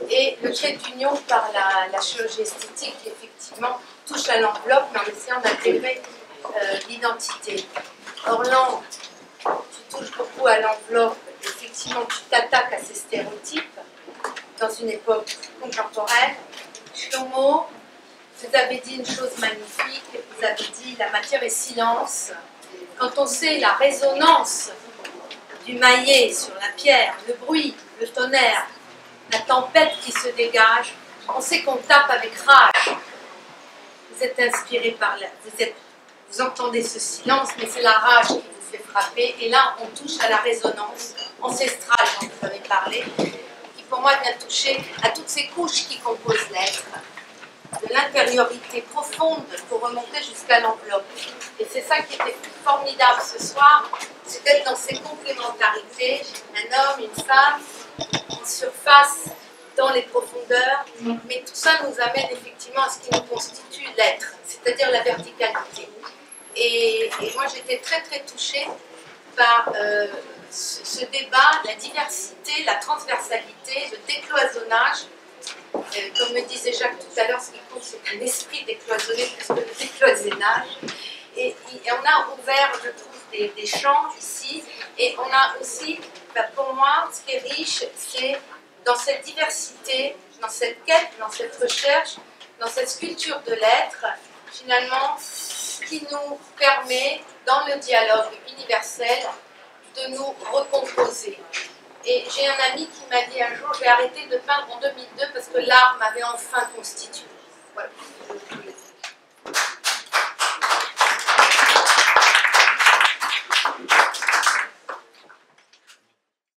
et le trait d'union par la chirurgie esthétique qui effectivement touche à l'enveloppe, mais en essayant d'intégrer l'identité. Orlan, tu touches beaucoup à l'enveloppe, effectivement tu t'attaques à ces stéréotypes dans une époque contemporaine. Shlomo, vous avez dit une chose magnifique, vous avez dit la matière est silence. Quand on sait la résonance du maillet sur la pierre, le bruit, le tonnerre, la tempête qui se dégage, on sait qu'on tape avec rage. Vous êtes inspiré par là, vous entendez ce silence, mais c'est la rage qui vous fait frapper. Et là, on touche à la résonance ancestrale dont vous avez parlé, qui pour moi vient toucher à toutes ces couches qui composent l'être, de l'intériorité profonde pour remonter jusqu'à l'enveloppe. Et c'est ça qui était formidable ce soir, c'est d'être dans ces complémentarités, un homme, une femme, en surface, dans les profondeurs, mais tout ça nous amène effectivement à ce qui nous constitue l'être, c'est-à-dire la verticalité. Et moi j'étais très très touchée par ce débat, la diversité, la transversalité, le décloisonnage. Comme me disait Jacques tout à l'heure, ce qui compte c'est un esprit décloisonné plus que le décloisonnage. Et on a ouvert, je trouve, des champs ici, et on a aussi, pour moi, ce qui est riche, c'est dans cette diversité, dans cette quête, dans cette recherche, dans cette sculpture de l'être, finalement, qui nous permet, dans le dialogue universel, de nous recomposer. Et j'ai un ami qui m'a dit un jour, j'ai arrêté de peindre en 2002 parce que l'art m'avait enfin constitué. Voilà.